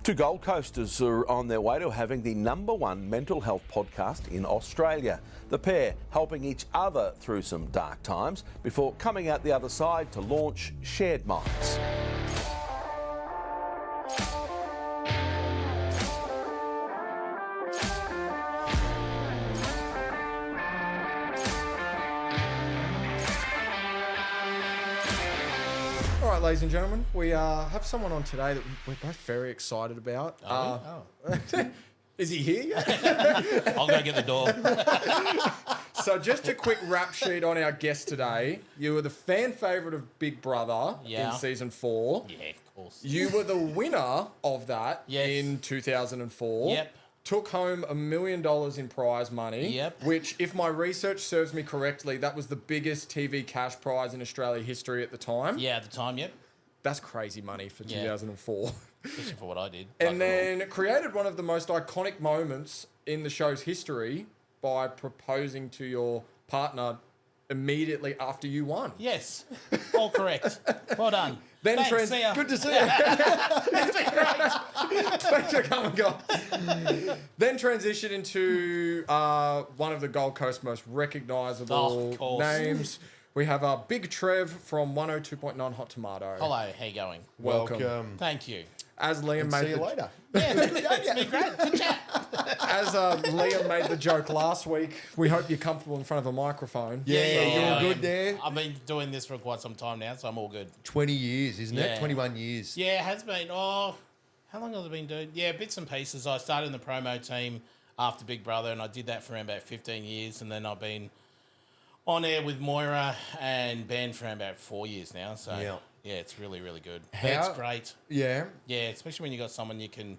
Two Gold Coasters are on their way to having the #1 mental health podcast in Australia. The pair helping each other through some dark times before coming out the other side to launch Shared Minds. All right, ladies and gentlemen, we have someone on today that we're both very excited about. Is he here yet? I'll go get the door. So just a quick rap sheet on our guest today. You were the fan favourite of Big Brother in season 4. Yeah, of course. You were the winner of that in 2004. Yep. Took home $1 million in prize money. Yep. Which, if my research serves me correctly, that was the biggest TV cash prize in Australia history at the time. Yeah, at the time, yep. That's crazy money for 2004. Especially for what I did. And then created one of the most iconic moments in the show's history by proposing to your partner immediately after you won. Yes, all correct. Well done. Then Thanks, see ya. good to see you. Thanks for coming, guys. Then transitioned into one of the Gold Coast's most recognisable names. We have Big Trev from 102.9 Hot Tomato. Hello, how you going? Welcome. Thank you. As Liam made See you later. Yeah, it's been great. Good chat. As Liam made the joke last week, we hope you're comfortable in front of a microphone. Yeah, you're good there. I've been doing this for quite some time now, so I'm all good. 20 years, isn't it? Yeah. 21 years. Yeah, it has been. Oh, how long have I been doing? Yeah, bits and pieces. I started in the promo team after Big Brother, and I did that for around about 15 years, and then I've been on air with Moira and Ben for around about 4 years now. So yeah, it's really, really good. It's great. Yeah. Yeah, especially when you got someone you can,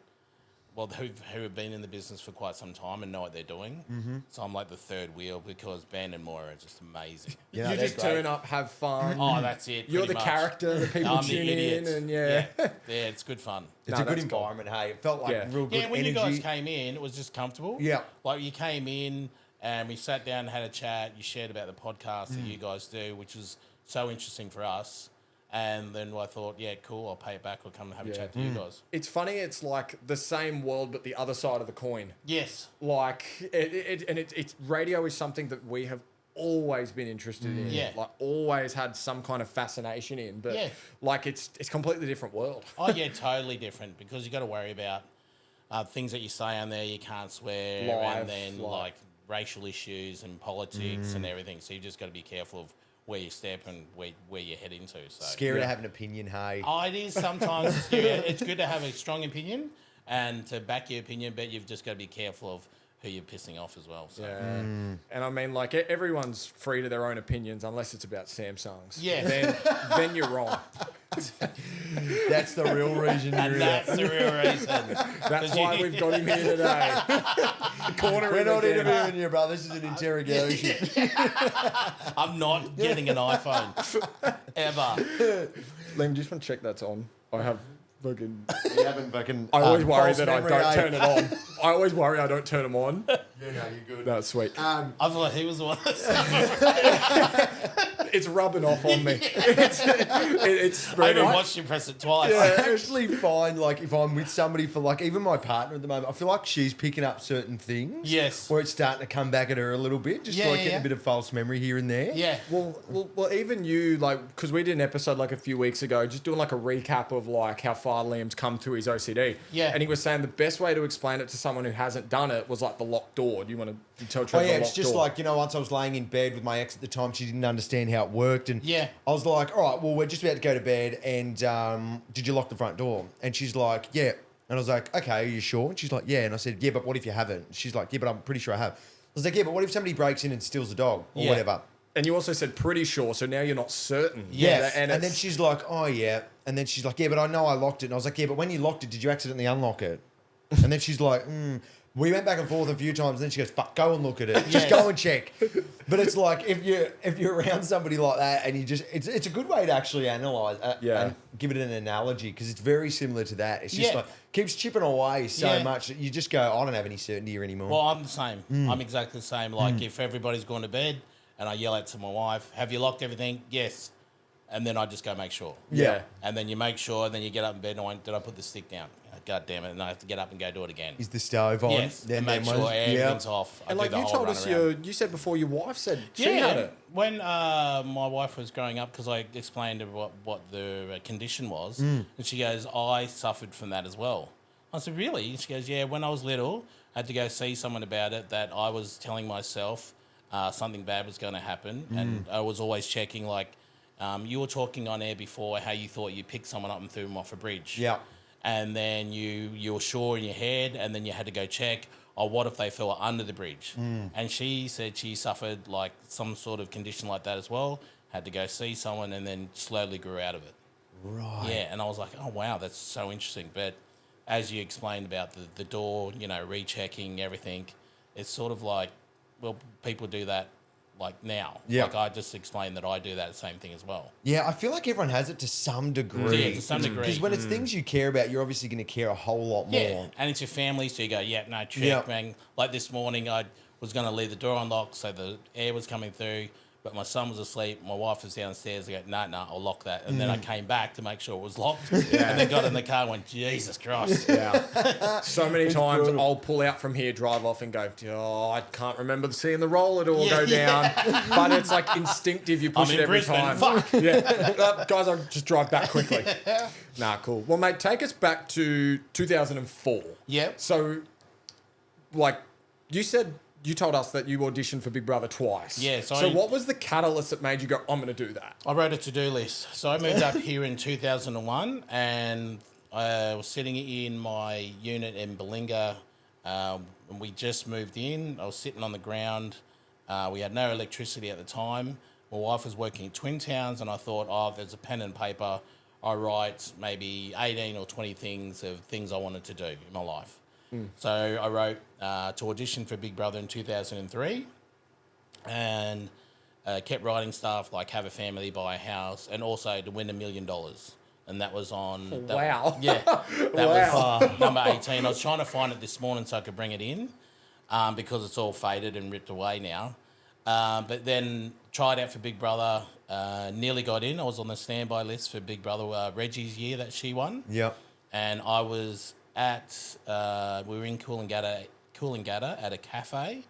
who have been in the business for quite some time and know what they're doing. Mm-hmm. So I'm like the third wheel because Ben and Moira are just amazing. Yeah, you just turn up, have fun. Oh, that's it. You're the character that people tune in, and yeah, it's good fun. It's a good environment, hey. It felt like real good Yeah, when energy. you guys came in, it was just comfortable. Yeah. Like you came in and we sat down and had a chat. You shared about the podcast that you guys do, which was so interesting for us. And then I thought, yeah, cool, I'll pay it back. I'll come and have a chat to you guys. It's funny. It's like the same world, but the other side of the coin. Yes. Like it's radio is something that we have always been interested in. Yeah. Like always had some kind of fascination in. But like it's completely different world. Oh yeah, totally different because you got to worry about things that you say on there. You can't swear, and then like racial issues and politics and everything. So you just got to be careful of where you step and where you head into. So Scary to have an opinion, hey. Oh, it is sometimes scary. It's good to have a strong opinion and to back your opinion, but you've just got to be careful of who you're pissing off as well. So. Yeah. And I mean, like, everyone's free to their own opinions unless it's about Samsungs. Yeah. Then you're wrong. That's the real reason you're And that's the real reason. That's why we've got him here today. We're not interviewing you, bro. This is an interrogation. I'm not getting an iPhone. Ever. Liam, just want to check that's on. I have fucking... You haven't fucking... I always worry that memory, I don't turn it on. I always worry I don't turn them on. Yeah, no, you're good. That's sweet. I thought he was the one. It's rubbing off on me. It's I spreading. even watched you press it twice. I actually find, like, if I'm with somebody for, like, even my partner at the moment, I feel like she's picking up certain things. Yes. Or it's starting to come back at her a little bit, just getting a bit of false memory here and there. Yeah. Well, even you, like, because we did an episode, like, a few weeks ago, just doing, like, a recap of, like, how far Liam's come through his OCD. Yeah. And he was saying the best way to explain it to someone who hasn't done it was, like, the locked door. Do you want to tell Trevor the locked door? It's just like, once I was laying in bed with my ex at the time, she didn't understand how it worked. And Yeah. I was like, all right, well, we're just about to go to bed. And did you lock the front door? And she's like, yeah. And I was like, okay, are you sure? And she's like, yeah. And I said, yeah, but what if you haven't? She's like, yeah, but I'm pretty sure I have. I was like, yeah, but what if somebody breaks in and steals the dog or whatever? And you also said pretty sure, so now you're not certain. Yeah. And then she's like, oh, yeah. And then she's like, yeah, but I know I locked it. And I was like, yeah, but when you locked it, did you accidentally unlock it? And then she's like, We went back and forth a few times, and then she goes, "Fuck, go and look at it. Just go and check." But it's like if you're around somebody like that, and you just it's a good way to actually analyze, and give it an analogy because it's very similar to that. It's just like keeps chipping away so much that you just go, "I don't have any certainty here anymore." Well, I'm the same. I'm exactly the same. Like if everybody's gone to bed, and I yell out to my wife, "Have you locked everything?" Yes. And then I just go make sure. Yeah. And then you make sure, and then you get up in bed and I went, did I put the stick down? God damn it, and I have to get up and go do it again. Is the stove on? Yes, and make sure everything's off. And like you told us, you said before your wife said she had it. When my wife was growing up, because I explained to her what the condition was, and she goes, I suffered from that as well. I said, really? And she goes, yeah, when I was little, I had to go see someone about it, that I was telling myself something bad was going to happen, and I was always checking, like, you were talking on air before how you thought you picked someone up and threw them off a bridge. Yeah. And then you were sure in your head, and then you had to go check, oh, what if they fell under the bridge? And she said she suffered like some sort of condition like that as well, had to go see someone, and then slowly grew out of it. Right. Yeah, and I was like, oh, wow, that's so interesting. But as you explained about the door, rechecking everything, it's sort of like, well, people do that like now. Yeah. Like I just explained that I do that same thing as well. Yeah, I feel like everyone has it to some degree. Yeah, to some degree. Because when it's things you care about, you're obviously going to care a whole lot more. Yeah, and it's your family, so you go, check, man. Like this morning, I was going to leave the door unlocked, so the air was coming through, but my son was asleep, my wife was downstairs. I go, no, I'll lock that. And then I came back to make sure it was locked, and then got in the car and went, Jesus Christ. Yeah. So many times I'll pull out from here, drive off and go, oh, I can't remember seeing the roller door go down. But it's like instinctive, you push it every time. Fuck. Yeah. Guys, I'll just drive back quickly. Nah, cool. Well, mate, take us back to 2004. Yep. So, like, you told us that you auditioned for Big Brother twice. Yeah, so what was the catalyst that made you go, I'm going to do that? I wrote a to-do list. So I moved up here in 2001, and I was sitting in my unit in Balinga. And we just moved in. I was sitting on the ground. We had no electricity at the time. My wife was working in Twin Towns, and I thought, there's a pen and paper. I write maybe 18 or 20 things I wanted to do in my life. So I wrote to audition for Big Brother in 2003, and kept writing stuff like have a family, buy a house, and also to win $1 million. And that was on... Wow. That was number 18. I was trying to find it this morning so I could bring it in because it's all faded and ripped away now. But then tried out for Big Brother, nearly got in. I was on the standby list for Big Brother Reggie's year that she won. Yep. And I was we were in Coolangatta at a cafe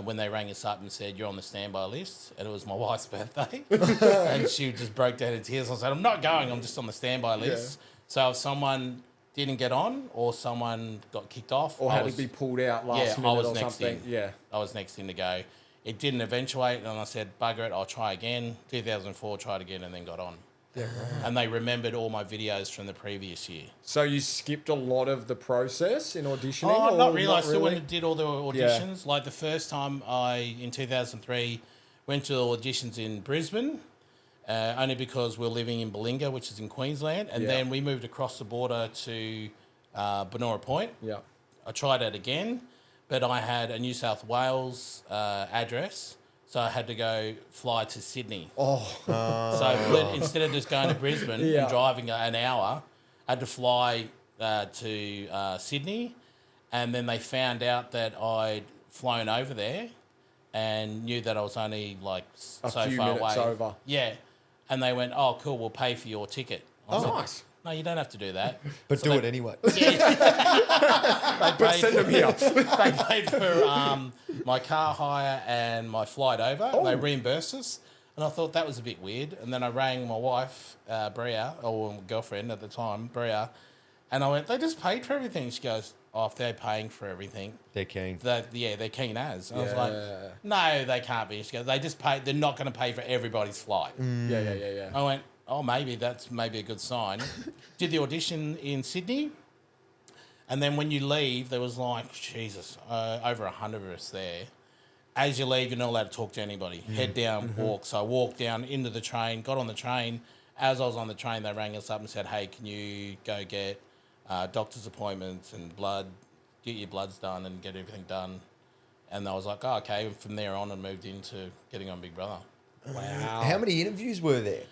when they rang us up and said, you're on the standby list. And it was my wife's birthday. And she just broke down in tears. I said, I'm not going, I'm just on the standby list. Yeah. So if someone didn't get on or someone got kicked off. Or had to be pulled out last minute or something. Yeah, I was next in to go. It didn't eventuate, and I said, bugger it, I'll try again. 2004, tried again, and then got on. Yeah, right. And they remembered all my videos from the previous year. So you skipped a lot of the process in auditioning? Oh, not really. I still went and did all the auditions. Yeah. Like the first time in 2003, went to the auditions in Brisbane, only because we're living in Balinga, which is in Queensland. And then we moved across the border to Benora Point. Yeah. I tried it again, but I had a New South Wales address. So I had to fly to Sydney. So instead of just going to Brisbane and driving an hour, I had to fly to Sydney. And then they found out that I'd flown over there and knew that I was only like so far away. Over. Yeah. And they went, oh, cool, we'll pay for your ticket. Nice. No, you don't have to do that. But so do it anyway. Yeah. But send them here. They paid for my car hire and my flight over. And they reimbursed us. And I thought that was a bit weird. And then I rang my wife, Bria, or girlfriend at the time, Bria, and I went, they just paid for everything. She goes, oh, if they're paying for everything. They're keen. They're keen as. And I was like, no, they can't be. She goes, they just pay. They're not going to pay for everybody's flight. Yeah. I went, oh, that's maybe a good sign. Did the audition in Sydney. And then when you leave, there was like, Jesus, over 100 of us there. As you leave, you're not allowed to talk to anybody. Head down, walk. So I walked down into the train, got on the train. As I was on the train, they rang us up and said, hey, can you go get doctor's appointments and get your bloods done and get everything done? And I was like, oh, okay. And from there on, I moved into getting on Big Brother. Wow. How many interviews were there?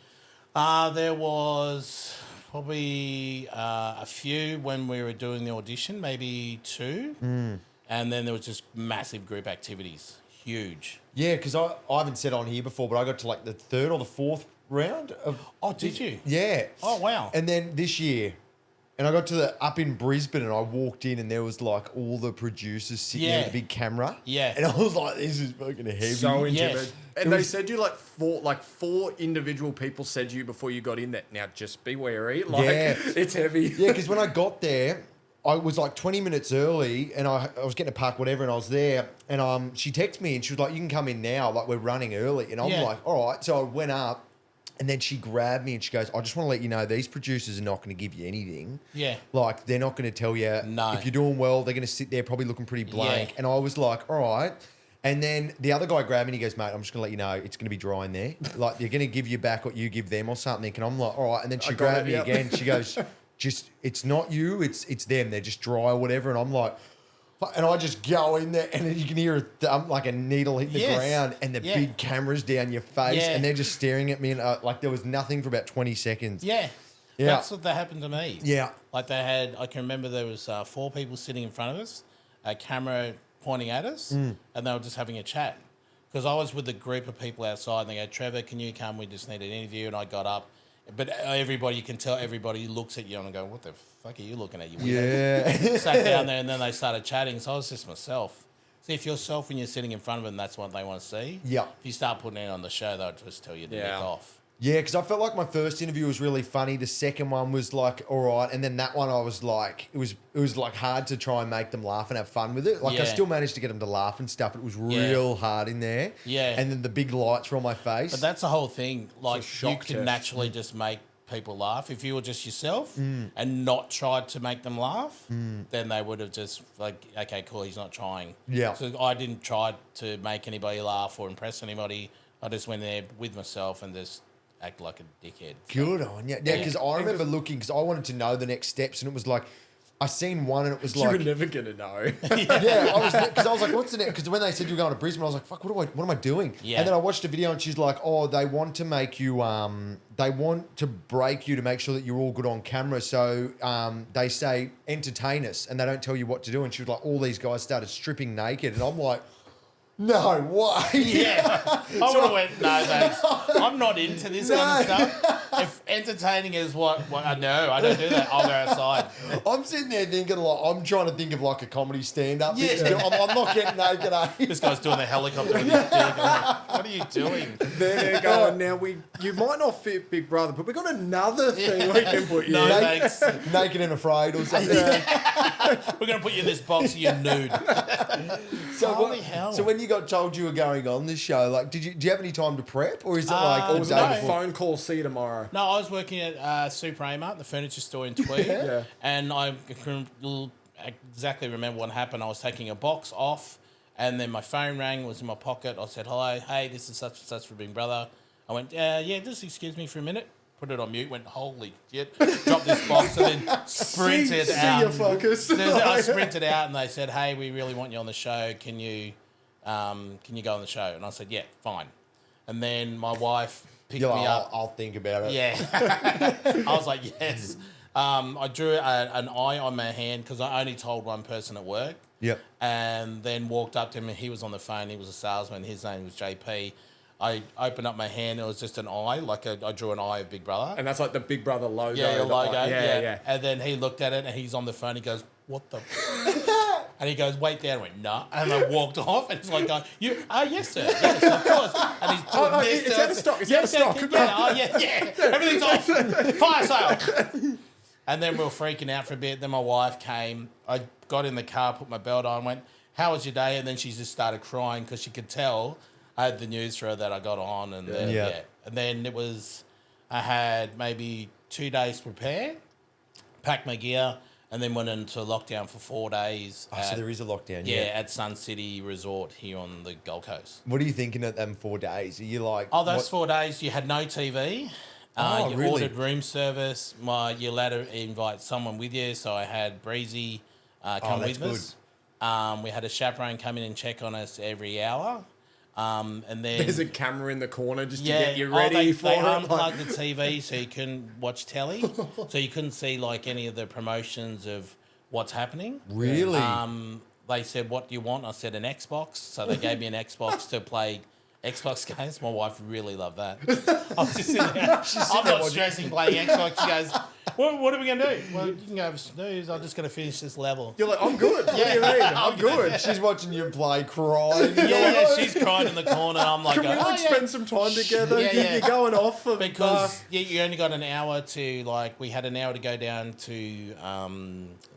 There was probably a few when we were doing the audition, maybe 2. And then there was just massive group activities, huge. Yeah, because I haven't said on here before, but I got to like the 3rd or the 4th round of... Oh, did you? Yeah. Oh, wow. And then this year, And I got to up in Brisbane and I walked in and there was like all the producers sitting there with a big camera. Yeah. And I was like, this is fucking heavy. So intimidating. Yes. And they said you like four individual people said to you before you got in that. Now just be wary. Like it's heavy. Yeah, because when I got there, I was like 20 minutes early and I was getting to park whatever and I was there and she texted me and she was like, you can come in now, like we're running early. And I'm like, all right. So I went up and then she grabbed me and she goes, I just want to let you know these producers are not going to give you anything. Yeah. Like they're not going to tell you if you're doing well, they're going to sit there probably looking pretty blank. Yeah. And I was like, all right. And then the other guy grabbed me and he goes, mate, I'm just going to let you know it's going to be dry in there. Like they're going to give you back what you give them or something. And I'm like, all right. And then she grabbed me again. She goes, it's not you, it's them. They're just dry or whatever. And I'm like, and I just go in there and then you can hear a thump, like a needle hit the ground and the big cameras down your face and they're just staring at me and like there was nothing for about 20 seconds. Yeah. That's what that happened to me. Yeah. Like I can remember there was 4 people sitting in front of us, a camera pointing at us, and they were just having a chat. Because I was with a group of people outside and they go, Trevor, can you come? We just need an interview. And I got up. But you can tell everybody looks at you and I go, what the fuck are you looking at? You weirdo. Sat down there and then they started chatting. So I was just myself. See, if you're yourself when you're sitting in front of them, that's what they want to see. Yeah. If you start putting it on the show, they'll just tell you to nick off. Yeah, because I felt like my first interview was really funny. The second one was like, all right. And then that one I was like, it was like hard to try and make them laugh and have fun with it. Like I still managed to get them to laugh and stuff. But it was real hard in there. Yeah. And then the big lights were on my face. But that's the whole thing. Like you can test. naturally just make people laugh. If you were just yourself and not tried to make them laugh, then they would have just like, okay, cool, he's not trying. Yeah. So I didn't try to make anybody laugh or impress anybody. I just went there with myself and just act like a dickhead. Good on you. Yeah, because I remember looking, because I wanted to know the next steps and it was like, I seen one and it was like... You were never going to know. Yeah, I was like, what's the next? Because when they said you were going to Brisbane, I was like, fuck, what am I doing? Yeah. And then I watched a video and she's like, oh, they want to make you, they want to break you to make sure that you're all good on camera. So they say, entertain us, and they don't tell you what to do. And she was like, all these guys started stripping naked. And I'm like, no way. Yeah. I would have went, no, thanks. I'm not into this kind of stuff. If entertaining is what I know, I don't do that. I'll go outside. I'm sitting there thinking, like, I'm trying to think of like a comedy stand-up. Yeah. I'm not getting naked, eh? This guy's doing the helicopter with his dick. I'm like, what are you doing? They're going, now you might not fit Big Brother, but we've got another thing we can put you No, in. thanks. Naked and afraid or something. We're going to put you in this box and you're nude. Holy hell. So when you got told you were going on this show, like, do you have any time to prep, or is it like all It was day like a before? phone call, see you tomorrow. No, I was working at Suprema, the furniture store in Tweed, and I can exactly remember what happened. I was taking a box off, and then my phone rang, it was in my pocket. I said, hello, hey, this is such and such for Big Brother. I went, yeah, just excuse me for a minute. Put it on mute, went, holy shit. Dropped this box and then sprinted out. See you, fuckers. I sprinted out and they said, hey, we really want you on the show. Can you go on the show? And I said, yeah, fine. And then my wife picked You're me like, up. I'll think about it. Yeah. I was like, yes. I drew an eye on my hand because I only told one person at work. Yep. And then walked up to him and he was on the phone. He was a salesman. His name was JP. I opened up my hand. It was just an eye, like I drew an eye of Big Brother. And that's like the Big Brother logo. Yeah, your logo. Yeah. And then he looked at it and he's on the phone. He goes, what the... And he goes, wait there. I went, nah. And I walked off and it's like, yes, sir. Yes, of course. And he's doing this. It's out of stock. It's out of stock. Yeah. Everything's off. Fire sale. And then we were freaking out for a bit. Then my wife came. I got in the car, put my belt on, went, how was your day? And then she just started crying because she could tell I had the news for her that I got on. And then, And then it was, I had maybe 2 days to prepare, packed my gear, and then went into lockdown for 4 days. Oh, so there is a lockdown, Yeah, at Sun City Resort here on the Gold Coast. What are you thinking at them 4 days? Are you like... Oh, those 4 days, you had no TV. You really? ordered room service. You're allowed to invite someone with you. So I had Breezy come with us. We had a chaperone come in and check on us every hour. And then there's a camera in the corner just to get you ready they it. unplugged the TV so you couldn't watch telly. So you couldn't see like any of the promotions of what's happening. Really? They said, what do you want? I said, an Xbox. So they gave me an Xbox to play Xbox games. My wife really loved that. I was just sitting there. I'm not stressing playing Xbox. She goes, What are we going to do? Well, you can go have a snooze. I'm just going to finish this level. You're like, I'm good. What do you mean? I'm good. She's watching you play, crying. Yeah, she's crying in the corner. I'm like, Can we like spend some time together? Yeah. You're going off of because you only got an hour to we had an hour to go down to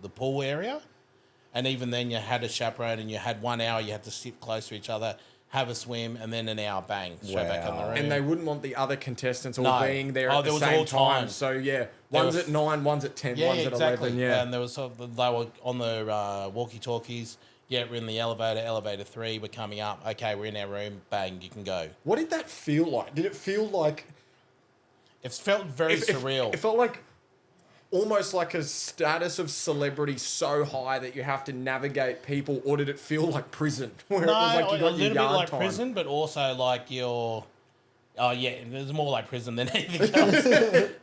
the pool area, and even then you had a chaperone and you had 1 hour. You had to sit close to each other, have a swim, and then an hour bang straight back in the room. And they wouldn't want the other contestants all being there at the was same all time. times. So yeah, one's at 9, one's at 10, one's at 11. Yeah, and there was they were on the walkie-talkies. Yeah, we're in the elevator 3. We're coming up. Okay, we're in our room. Bang, you can go. What did that feel like? Did it feel like? It felt very surreal. It felt like almost like a status of celebrity so high that you have to navigate people, or did it feel like prison? Where it was like you got a little bit like time? prison, but also like your. Oh yeah, it was more like prison than anything else.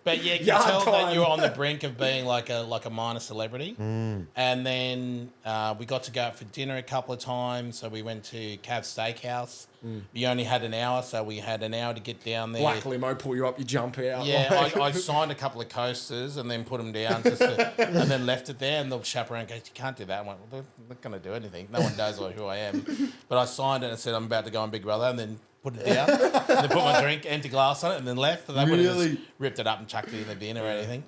But yeah, you can tell that you're on the brink of being like a minor celebrity. And then we got to go out for dinner a couple of times. So we went to Cav Steakhouse. We only had an hour, so we had an hour to get down there. Black limo, pull you up, you jump out. Yeah, I signed a couple of coasters and then put them down and then left it there. And the chaperone goes, "You can't do that." I'm like, "Well, they're not going to do anything. No one knows who I am." But I signed it and said, "I'm about to go on Big Brother," and then put it down, and then put my drink, empty glass on it, and then left. And they would have just ripped it up and chucked it in the bin or anything.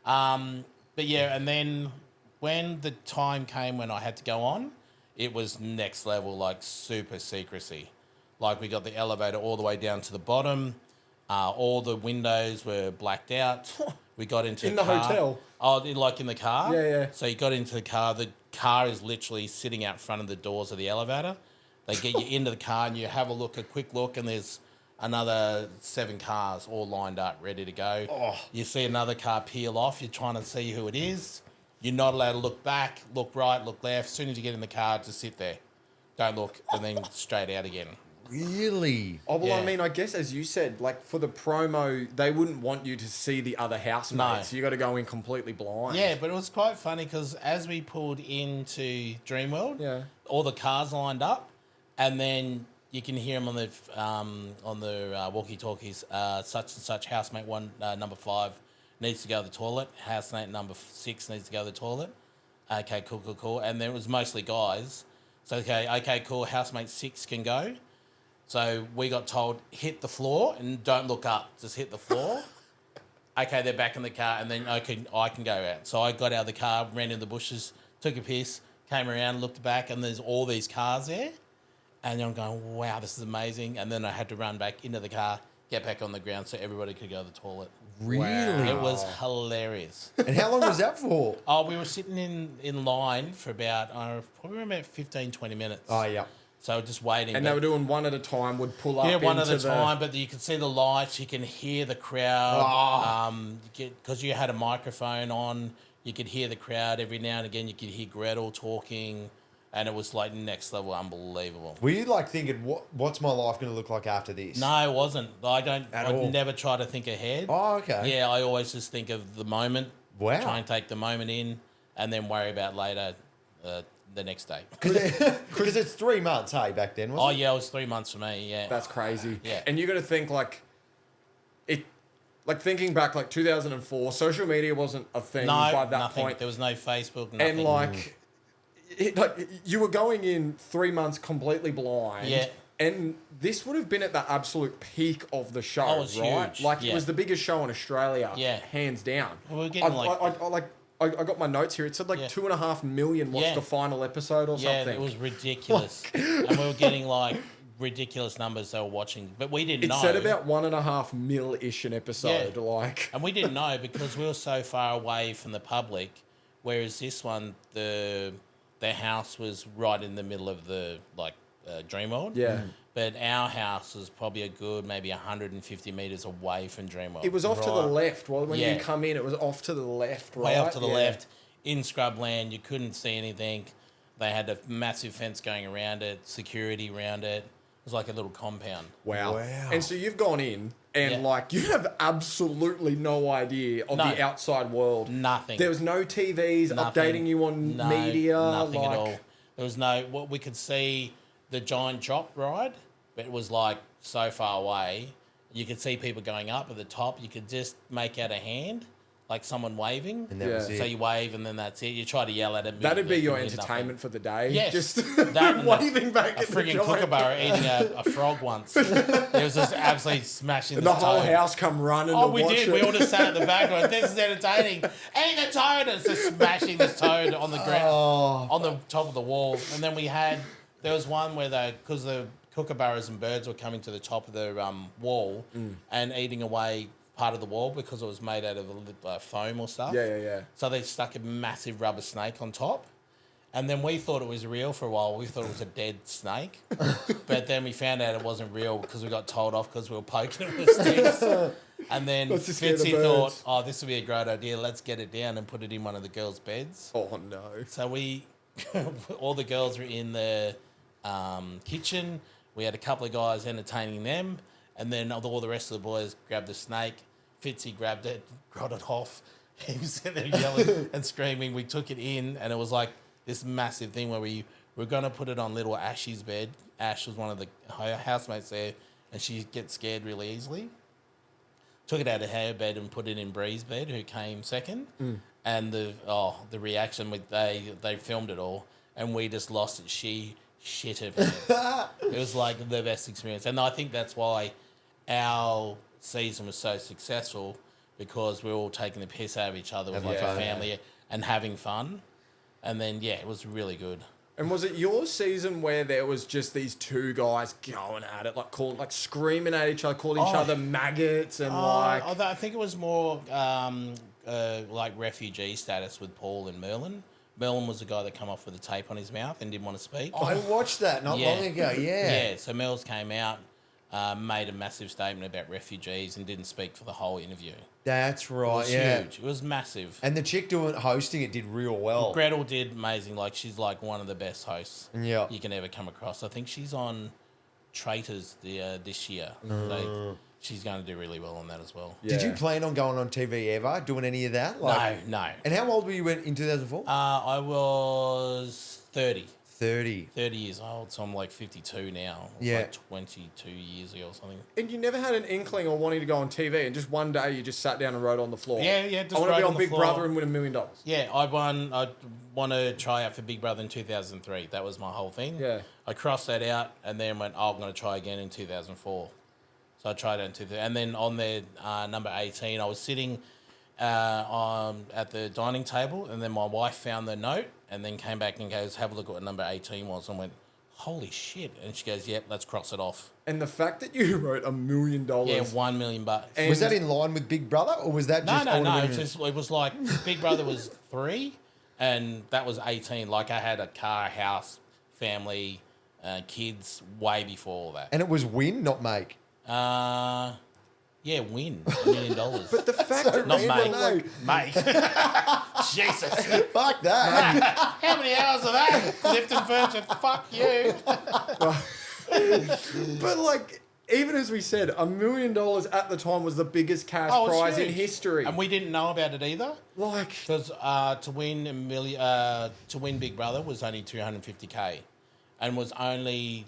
But yeah, and then when the time came when I had to go on, it was next level, like super secrecy. Like we got the elevator all the way down to the bottom. All the windows were blacked out. We got into in the car. hotel. Oh, like in the car. Yeah. So you got into the car. The car is literally sitting out front of the doors of the elevator. They get you into the car and you have a quick look, and there's another 7 cars all lined up, ready to go. Oh. You see another car peel off. You're trying to see who it is. You're not allowed to look back, look right, look left. As soon as you get in the car, just sit there. Don't look, and then straight out again. Really? Oh, well, Yeah. I mean, I guess as you said, like for the promo, they wouldn't want you to see the other housemates. No. You got to go in completely blind. Yeah, but it was quite funny because as we pulled into Dreamworld, all the cars lined up, and then you can hear them on the walkie-talkies. Such and such housemate one, number 5 needs to go to the toilet. Housemate number 6 needs to go to the toilet. Okay, cool. And then it was mostly guys. So okay, cool. Housemate 6 can go. So we got told, hit the floor and don't look up. Just hit the floor. Okay, they're back in the car, and then I can go out. So I got out of the car, ran in the bushes, took a piss, came around, looked back, and there's all these cars there. And I'm going, wow, this is amazing. And then I had to run back into the car, get back on the ground so everybody could go to the toilet. Really? It was hilarious. And how long was that for? Oh, we were sitting in line for about, probably about 15, 20 minutes. Oh, yeah. So just waiting. And they were doing one at a time, would pull up. Yeah, one at into a time, but you can see the lights, you can hear the crowd. Because you had a microphone on, you could hear the crowd every now and again. You could hear Gretel talking, and it was like next level, unbelievable. Were you like thinking, what's my life going to look like after this? No, it wasn't. I all. never try to think ahead. Oh, okay. Yeah, I always just think of the moment. Wow. Try and take the moment in, and then worry about later the next day. Because it's 3 months, hey, back then, wasn't it? Yeah, it was 3 months for me, yeah. That's crazy. Yeah. And you got to think thinking back, like 2004, social media wasn't a thing by that nothing. point. There was no Facebook, nothing. And you were going in 3 months completely blind. Yeah. And this would have been at the absolute peak of the show, Oh, it was right? huge. Like Yeah. it was the biggest show in Australia, Yeah. hands down. We were getting I got my notes here. It said 2.5 million watched the final episode or something. Yeah, it was ridiculous. And we were getting like ridiculous numbers they were watching. But we didn't know. It said about 1.5 mil-ish an episode. Yeah. And we didn't know because we were so far away from the public. Whereas this one, the house was right in the middle of the Dreamworld. Yeah. But our house was probably a good maybe 150 metres away from Dreamworld. It was off to the left. Well, when you come in, it was off to the left, right? Way off to the left. In scrubland, you couldn't see anything. They had a massive fence going around it, security around it. It was like a little compound. Wow. And so you've gone in and you have absolutely no idea of the outside world. Nothing. There was no TVs updating you on media. Nothing at all. There was what we could see the giant drop ride, but it was like so far away. You could see people going up at the top. You could just make out a hand. like someone waving. And that was Yeah. So it. you wave and then that's it. You try to yell at it. That'd be your it means entertainment for the day. Yes. Just That and waving back A at the frigging giant. kookaburra eating a frog once. It was just absolutely smashing And the whole toad. house come running Oh, to we watch did. it. We all just sat at the back going, this is entertaining. Eat the toad! And it's just smashing this toad on the ground, on the top of the wall. And then there was one where because the kookaburras and birds were coming to the top of the wall and eating away part of the wall because it was made out of foam or stuff. Yeah. So they stuck a massive rubber snake on top. And then we thought it was real for a while. We thought it was a dead snake. But then we found out it wasn't real because we got told off because we were poking it with sticks. And then Let's just scare the Fitzy birds. thought, this would be a great idea. Let's get it down and put it in one of the girls' beds. Oh no. So all the girls were in the kitchen. We had a couple of guys entertaining them. And then all the rest of the boys grabbed the snake. Fitzy grabbed it, got it off. He was sitting there yelling and screaming. We took it in, and it was like this massive thing where we were going to put it on little Ash's bed. Ash was one of the housemates there, and she gets scared really easily. Took it out of her bed and put it in Bree's bed, who came second. And the reaction, they filmed it all, and we just lost it. She shit her pants. It was like the best experience. And I think that's why our season was so successful, because we were all taking the piss out of each other with like a family and having fun. And then, it was really good. And was it your season where there was just these two guys going at it, like screaming at each other, calling each other maggots and I think it was more like refugee status with Paul and Merlin. Merlin was the guy that came off with a tape on his mouth and didn't want to speak. I watched that not long ago. Yeah. So Merls came out, made a massive statement about refugees and didn't speak for the whole interview. That's right. It was yeah. huge. It was massive. And the chick hosting it did real well. Gretel did amazing. Like, she's like one of the best hosts Yeah. you can ever come across. I think she's on Traitors this year. So she's going to do really well on that as well. Yeah. Did you plan on going on TV ever, doing any of that? No. And how old were you in 2004? I was 30. 30. 30 years old, so I'm like 52 now. It was Yeah. like 22 years ago or something. And you never had an inkling or wanting to go on TV, and just one day you just sat down and wrote on the floor. Yeah, just I want to be wrote on on the Big floor. Brother and win $1 million. Yeah, I want to try out for Big Brother in 2003. That was my whole thing. Yeah. I crossed that out and then went, I'm going to try again in 2004. So I tried it in 2000. And then on there, number 18, I was sitting at the dining table, and then my wife found the note and then came back and goes, have a look at what number 18 was, and went, holy shit. And she goes, yep, let's cross it off. And the fact that you wrote $1 million. Yeah, $1 million. Was that in line with Big Brother, or was that just... No. It was like Big Brother was 3 and that was 18. Like, I had a car, house, family, kids way before all that. And it was win, not make. Yeah, win $1 million. But the fact that Not they make. were like, Mate. Jesus. Fuck that. How many hours of that? Lifting furniture. Fuck you. but like, even as we said, $1 million at the time was the biggest cash Oh, it's prize in huge. history. And we didn't know about it either. Like, Because to win to win Big Brother was only $250K, and was only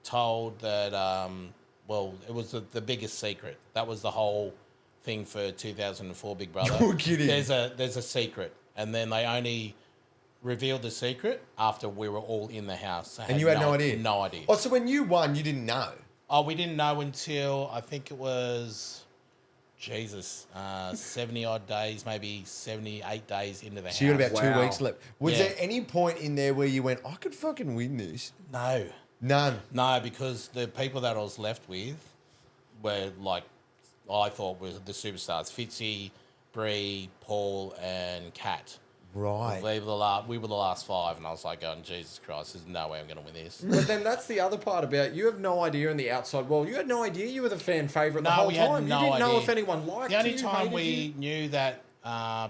told that it was the biggest secret. That was the whole thing for 2004 Big Brother. You're kidding. There's a secret, and then they only revealed the secret after we were all in the house. And you had no idea? No idea. Oh, so when you won, you didn't know? Oh, we didn't know until I think it was 70 odd days, maybe 78 days into the house. So you got about 2 Wow. weeks left. Was Yeah. there any point in there where you went, I could fucking win this? No. None. No, because the people that I was left with were like, I thought were the superstars: Fitzy, Bree, Paul, and Kat. Right. We were the last 5, and I was like, going, Jesus Christ, there's no way I'm going to win this. but then that's the other part about you have no idea in the outside world. You had no idea you were the fan favourite the No, whole we had time. no You didn't know idea. if anyone liked you. The only time hated we you. knew that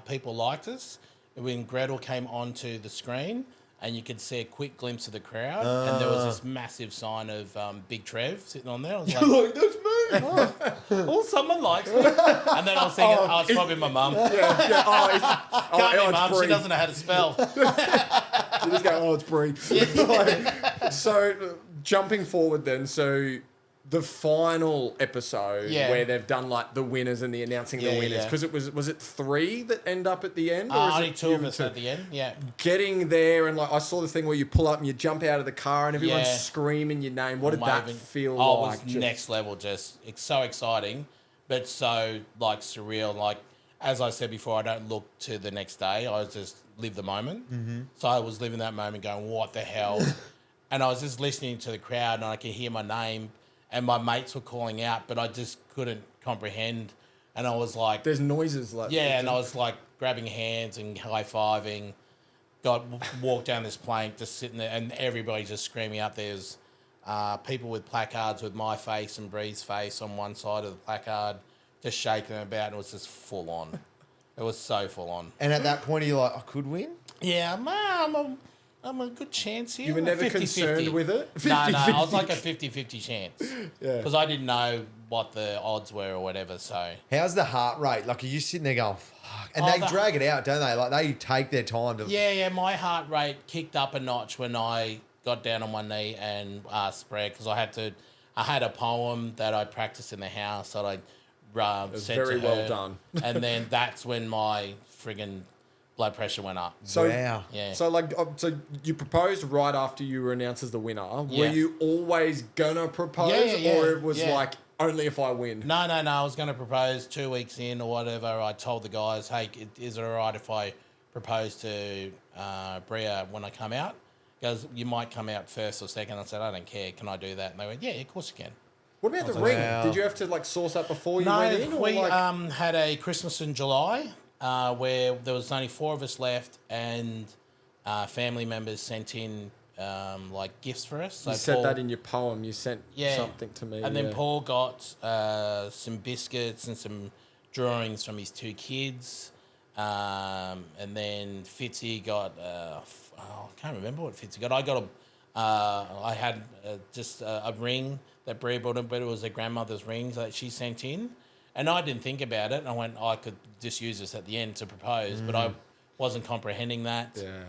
people liked us when Gretel came onto the screen, and you could see a quick glimpse of the crowd, and there was this massive sign of Big Trev sitting on there. I was like, Like, that's me. oh, someone likes me. And then I was thinking, it's probably my mum. Yeah. Can't be it's mum, she Brie. doesn't know how to spell. You just go, it's Brie. So jumping forward then, so the final episode where they've done like the winners and the announcing the winners, because it was it 3 that end up at the end, or is only it 2 of us at the end? Yeah. Getting there, and like I saw the thing where you pull up and you jump out of the car and everyone's screaming your name. What did that feel like? It was next level. Just it's so exciting, but so like surreal. Like as I said before, I don't look to the next day. I just live the moment. Mm-hmm. So I was living that moment, going, "What the hell?" And I was just listening to the crowd, and I could hear my name. And my mates were calling out, but I just couldn't comprehend. And I was like... There's noises like... Yeah, and I was like grabbing hands and high-fiving. Walked down this plank, just sitting there, and everybody just screaming out. There's people with placards with my face and Bree's face on one side of the placard, just shaking about, and it was just full on. It was so full on. And at that point, you're like, I could win? Yeah, I'm a good chance here. You were never 50-50. concerned with it? No, I was like a 50-50 chance. Yeah. Because I didn't know what the odds were or whatever, so... How's the heart rate? Like, are you sitting there going, fuck? And they drag it out, don't they? Like, they take their time to... Yeah, my heart rate kicked up a notch when I got down on one knee and asked Brad, because I had a poem that I practiced in the house that I said very to her. well done. And then that's when my friggin' blood pressure went up. So, wow. Yeah. So so you proposed right after you were announced as the winner. Were you always gonna propose, or it was like only if I win? No. I was going to propose 2 weeks in or whatever. I told the guys, "Hey, is it all right if I propose to Bria when I come out?" Because you might come out first or second. I said, "I don't care. Can I do that?" And they went, "Yeah, of course you can." What about the ring? Wow. Did you have to like source that before you went in? No, we had a Christmas in July. Where there was only 4 of us left, and family members sent in like gifts for us. So you said that in your poem. You sent something to me. And then Paul got some biscuits and some drawings from his 2 kids. And then Fitzy got, I can't remember what Fitzy got. I had just a ring that Bria brought in, but it was her grandmother's ring that she sent in. And I didn't think about it. I went, I could just use this at the end to propose, but I wasn't comprehending that. Yeah.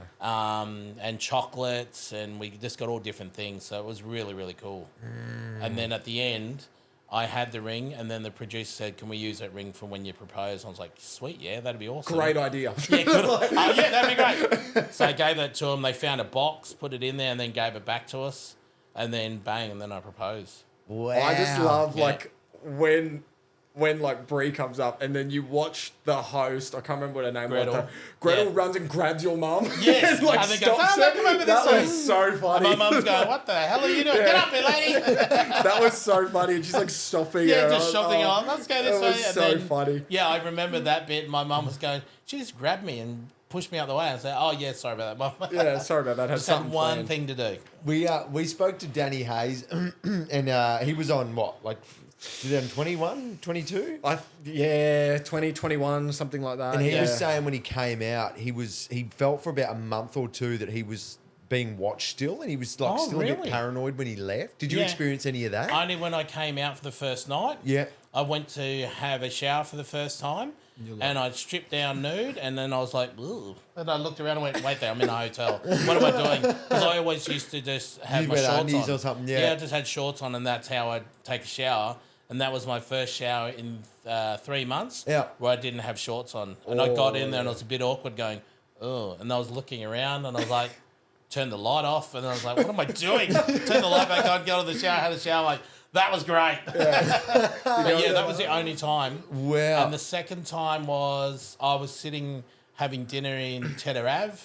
And chocolates, and we just got all different things. So it was really, really cool. And then at the end, I had the ring, and then the producer said, "Can we use that ring for when you propose?" I was like, "Sweet, yeah, that'd be awesome." Great idea. Yeah, yeah, that'd be great. So I gave that to them. They found a box, put it in there, and then gave it back to us. And then bang, and then I proposed. Wow. I just love like when like Brie comes up and then you watch the host, I can't remember what her name was. Gretel runs and grabs your mum. Yes. and like and stops her. That was so funny. And my mum's going, "What the hell are you doing? Get up here, lady." That was so funny. And she's like stopping her. Yeah, just shoving her on. Let's go this way. That was so funny. Yeah, I remember that bit. My mum was going, she just grabbed me and pushed me out the way. I said, "Oh, yeah, sorry about that, Mum." Yeah, sorry about that. Just had one thing to do. We spoke to Danny Hayes, and he was on what, like 2021, 22? 2021, something like that. And he was saying when he came out, he felt for about a month or 2 that he was being watched still, and he was like still a bit paranoid when he left. Did you experience any of that? Only when I came out for the first night. Yeah. I went to have a shower for the first time, and I stripped down nude, and then I was like, "Ooh." And I looked around and went, "Wait there, I'm in a hotel. What am I doing?" Because I always used to just have my shorts on. Or something, Yeah, I just had shorts on, and that's how I'd take a shower. And that was my first shower in 3 months where I didn't have shorts on. And I got in there, and it was a bit awkward going, "Oh." And I was looking around, and I was like, turned the light off, and I was like, "What am I doing?" Turned the light back on, got out of the shower, had a shower, like, that was great. But yeah, that was the only time. Wow. And the second time was I was sitting having dinner in Tedder Ave,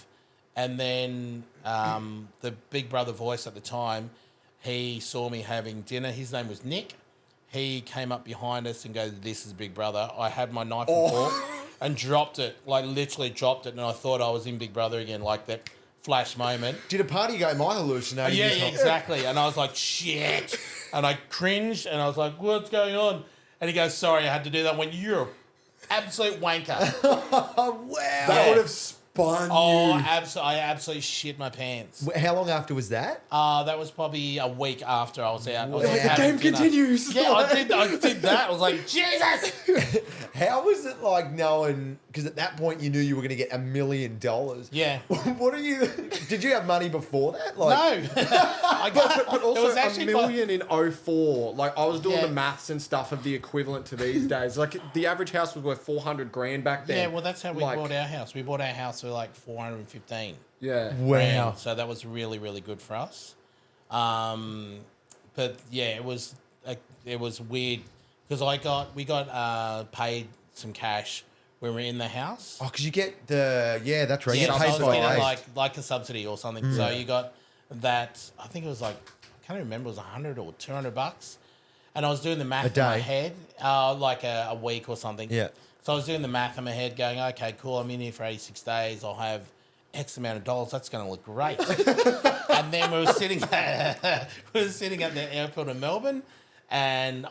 and then the Big Brother voice at the time, he saw me having dinner. His name was Nick. He came up behind us and goes, "This is Big Brother." I had my knife and fork and dropped it, like literally dropped it, and I thought I was in Big Brother again, like that flash moment. Did a party go, "Am I hallucinating?" Yeah, exactly. And I was like, "Shit." And I cringed, and I was like, "What's going on?" And he goes, "Sorry, I had to do that." When you're an absolute wanker. Oh, wow. That would have Spun Oh, you. I absolutely shit my pants. How long after was that? That was probably a week after I was out. I was The having game dinner. continues. Yeah, I did that. I was like, Jesus! How was it like knowing? Because at that point you knew you were going to get $1 million. Yeah. What are you? Did you have money before that? Like, No. I got, But also it was $1 actually million in 04. Like I was doing Yeah. the maths and stuff of the equivalent to these days. Like the average house was worth 400 grand back then. Yeah, well, that's how we Like, bought our house. We bought our house for like 415. Yeah. wow. grand, so that was really, really good for us. But yeah, it was weird because we got paid some cash when we were in the house. Oh, because you get the that's right. You Yeah, get so I paid was by getting day. like a subsidy or something. So you got that. I think it was like I can't remember. It was $100 or $200, and I was doing the math in my day? head, like a week or something. Yeah. So I was doing the math in my head, going, okay, cool. I'm in here for 86 days. I'll have X amount of dollars. That's going to look great. And then we were sitting at the airport in Melbourne, and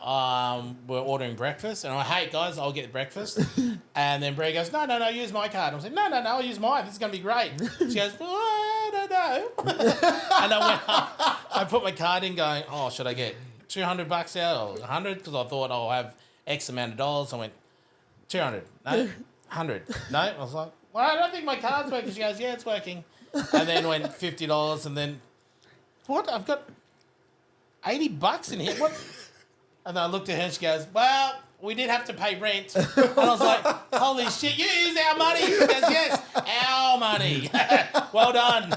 we're ordering breakfast. And I'm like, hey guys, I'll get breakfast. And then Brie goes, no, use my card. I was like, no, I'll use mine. This is going to be great. She goes, well, I don't know. And I went up, I put my card in, going, oh, should I get $200 out or 100? Because I thought I'll have X amount of dollars. I went 200, no, 100, no. I was like, well, I don't think my card's working. She goes, yeah, it's working. And then went $50, and then what? I've got $80 in here. What? And then I looked at her and she goes, well, we did have to pay rent. And I was like, holy shit, you used our money. She goes, yes, our money. Well done.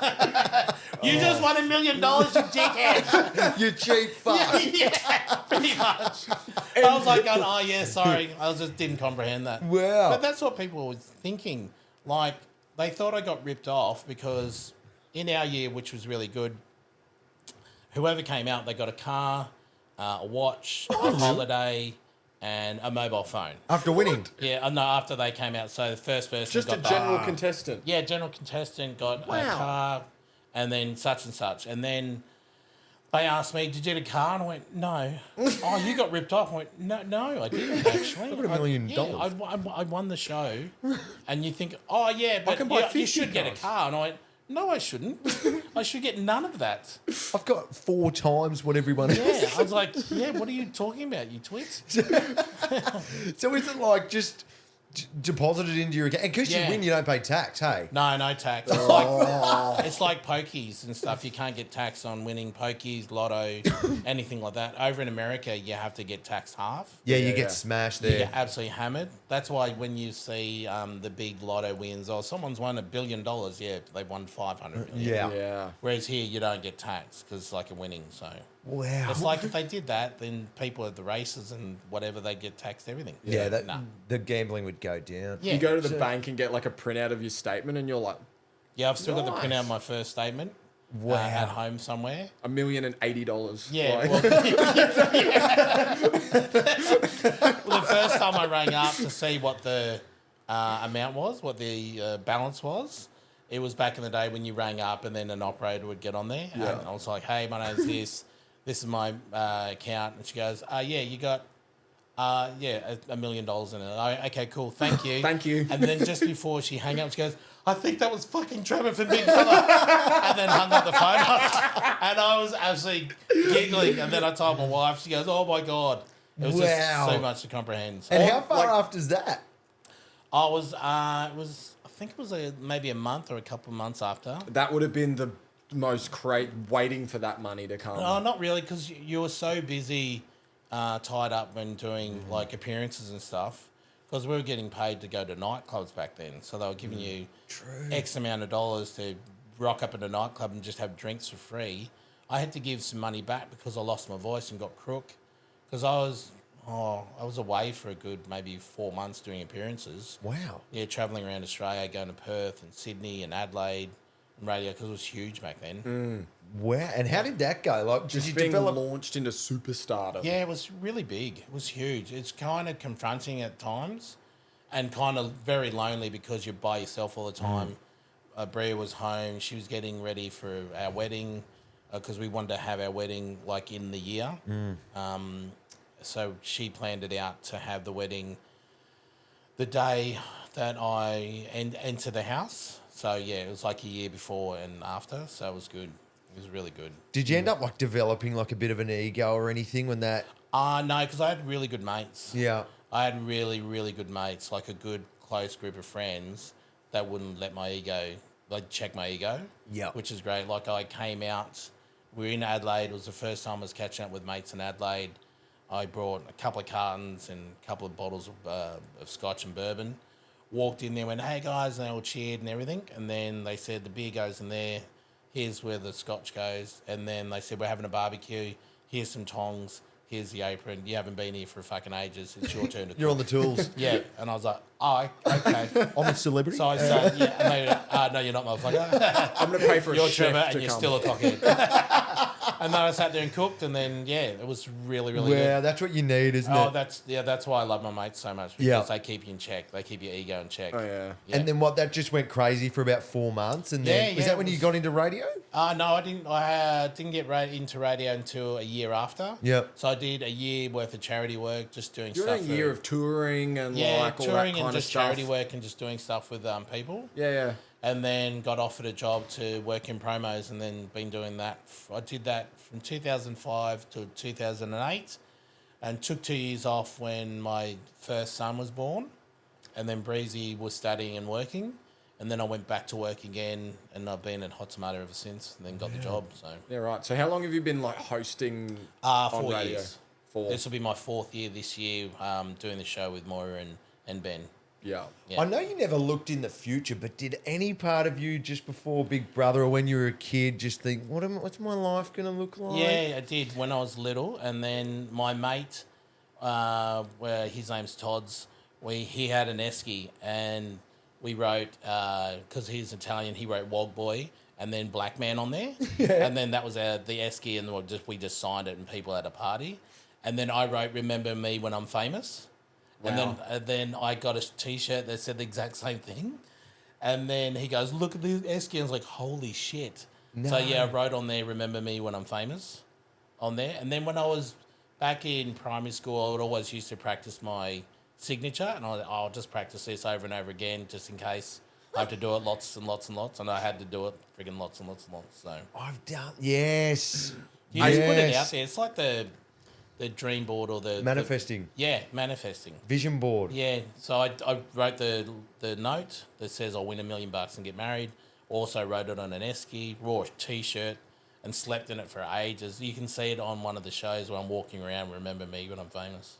You just won $1 million, you dickhead. You cheap fuck. Yeah, pretty much. I was like, oh yeah, sorry. I just didn't comprehend that. Wow. But that's what people were thinking. Like, they thought I got ripped off because in our year, which was really good, whoever came out, they got a car, a watch, a holiday, and a mobile phone. After winning. Yeah, no, after they came out. So the first person Just got a the- general contestant. Yeah, general contestant got a car, and then such and such. And then they asked me, did you get a car? And I went, no. Oh, you got ripped off. I went, no, I didn't actually. I got $1 million. Yeah, I won the show. And you think, oh, yeah, but can buy you 50 should get a cars. car. And I went, no, I shouldn't. I should get none of that. I've got 4 times what everyone else. Yeah, I was like, yeah, what are you talking about, you twit? So is it like just deposited into your account? And because Yeah. you win, you don't pay tax, hey? No tax. It's like pokies and stuff. You can't get taxed on winning pokies, lotto, anything like that. Over in America, you have to get taxed half. Yeah, you Yeah. get smashed You there. get absolutely hammered. That's why when you see the big lotto wins, oh, someone's won $1 billion. Yeah, they've won 500 million. Yeah. Yeah. Whereas here, you don't get taxed because it's like a winning. So Wow. it's like if they did that, then people at the races and whatever, they get taxed everything. Yeah, Nah. the gambling would go down. Yeah. You go to the bank and get like a printout of your statement, and you're like, Yeah, I've still got the Nice. printout of my first statement. Wow. At home somewhere. $1,080,000. Yeah. Like, Well, well, the first time I rang up to see what the amount was, what the balance was, it was back in the day when you rang up and then an operator would get on there. Yeah. And I was like, hey, my name's this. This is my account. And she goes, yeah, you got $1 million in it. Oh, okay, cool. Thank you. Thank you. And then just before she hung up, she goes, I think that was fucking Trevor from Big Brother. And then hung up the phone. And I was absolutely giggling. And then I told my wife, she goes, oh my God. It was Wow. just so much to comprehend. So And how far like- after is that? I think it was maybe a month or a couple of months after. that would have been the most waiting for that money to come. No, not really, because you were so busy, tied up when doing like appearances and stuff. Because we were getting paid to go to nightclubs back then, so they were giving you X amount of dollars to rock up at a nightclub and just have drinks for free. I had to give some money back because I lost my voice and got crook. Because I was away for a good maybe 4 months doing appearances. Wow. Yeah, travelling around Australia, going to Perth and Sydney and Adelaide and radio because it was huge back then. Wow. And how did that go? Like, did Just you being develop? launched into superstardom. Yeah, it was really big. It was huge. It's kind of confronting at times and kind of very lonely because you're by yourself all the time. Bria was home. She was getting ready for our wedding because we wanted to have our wedding like in the year. So she planned it out to have the wedding the day that I enter the house. So, yeah, it was like a year before and after. So it was good. It was really good. Did you end up like developing like a bit of an ego or anything when that? No, because I had really good mates. Yeah. I had really, really good mates, like a good close group of friends that wouldn't let my ego, like check my ego. Yeah. Which is great. Like I came out, we were in Adelaide. It was the first time I was catching up with mates in Adelaide. I brought a couple of cartons and a couple of bottles of scotch and bourbon. Walked in there, went, hey guys, and they all cheered and everything. And then they said, the beer goes in there. Here's where the scotch goes. And then they said, we're having a barbecue. Here's some tongs. Here's the apron. You haven't been here for fucking ages. It's your turn to You're on the cook. tools. Yeah. And I was like, oh, okay. I'm a celebrity. So I said, yeah. And they went, no, you're not, motherfucker. I'm going to pay for a You're chef Trevor to and you're come. still a cockhead. And then I sat there and cooked, and then, yeah, it was really, really good. Yeah, that's what you need, isn't Oh, it? that's why I love my mates so much, because Yeah. they keep you in check. They keep your ego in check. Oh, yeah. And then what? That just went crazy for about 4 months, and then Yeah, was yeah, that when it you was- got into radio? No, I didn't. I didn't get into radio until a year after. Yep. So I did a year worth of charity work, just doing You're stuff. in a year of touring and yeah, like all that touring kind and of just stuff. charity work and just doing stuff with people. Yeah, yeah. And then got offered a job to work in promos, and then been doing that. I did that from 2005 to 2008, and took 2 years off when my first son was born, and then Breezy was studying and working, and then I went back to work again, and I've been at Hot Tomato ever since, and then got the job. So Yeah, right. So how long have you been like hosting 4 on radio? years. 4. This will be my 4th year this year, doing the show with Moira and Ben. Yeah. Yeah. I know you never looked in the future, but did any part of you just before Big Brother or when you were a kid just think, what's my life going to look like? Yeah, I did when I was little, and then my mate, where his name's Todd's, he had an esky, and we wrote, because he's Italian, he wrote Wog Boy and then Black Man on there, and then that was the esky, and we just signed it, and people had a party, and then I wrote Remember Me When I'm Famous. Wow. And then I got a T-shirt that said the exact same thing. And then he goes, look at the esky. And I was like, holy shit. No. So, yeah, I wrote on there, Remember Me When I'm Famous, on there. And then when I was back in primary school, I would always used to practice my signature. And I'll just practice this over and over again just in case I have to do it lots and lots and lots. And I had to do it friggin' lots and lots and lots. So I've done, yes. you just put it out there. It's like the dream board or the... Manifesting. manifesting. Vision board. Yeah, so I wrote the note that says I'll win $1 million and get married. Also wrote it on an esky, wore a T-shirt, and slept in it for ages. You can see it on one of the shows where I'm walking around. Remember me when I'm famous.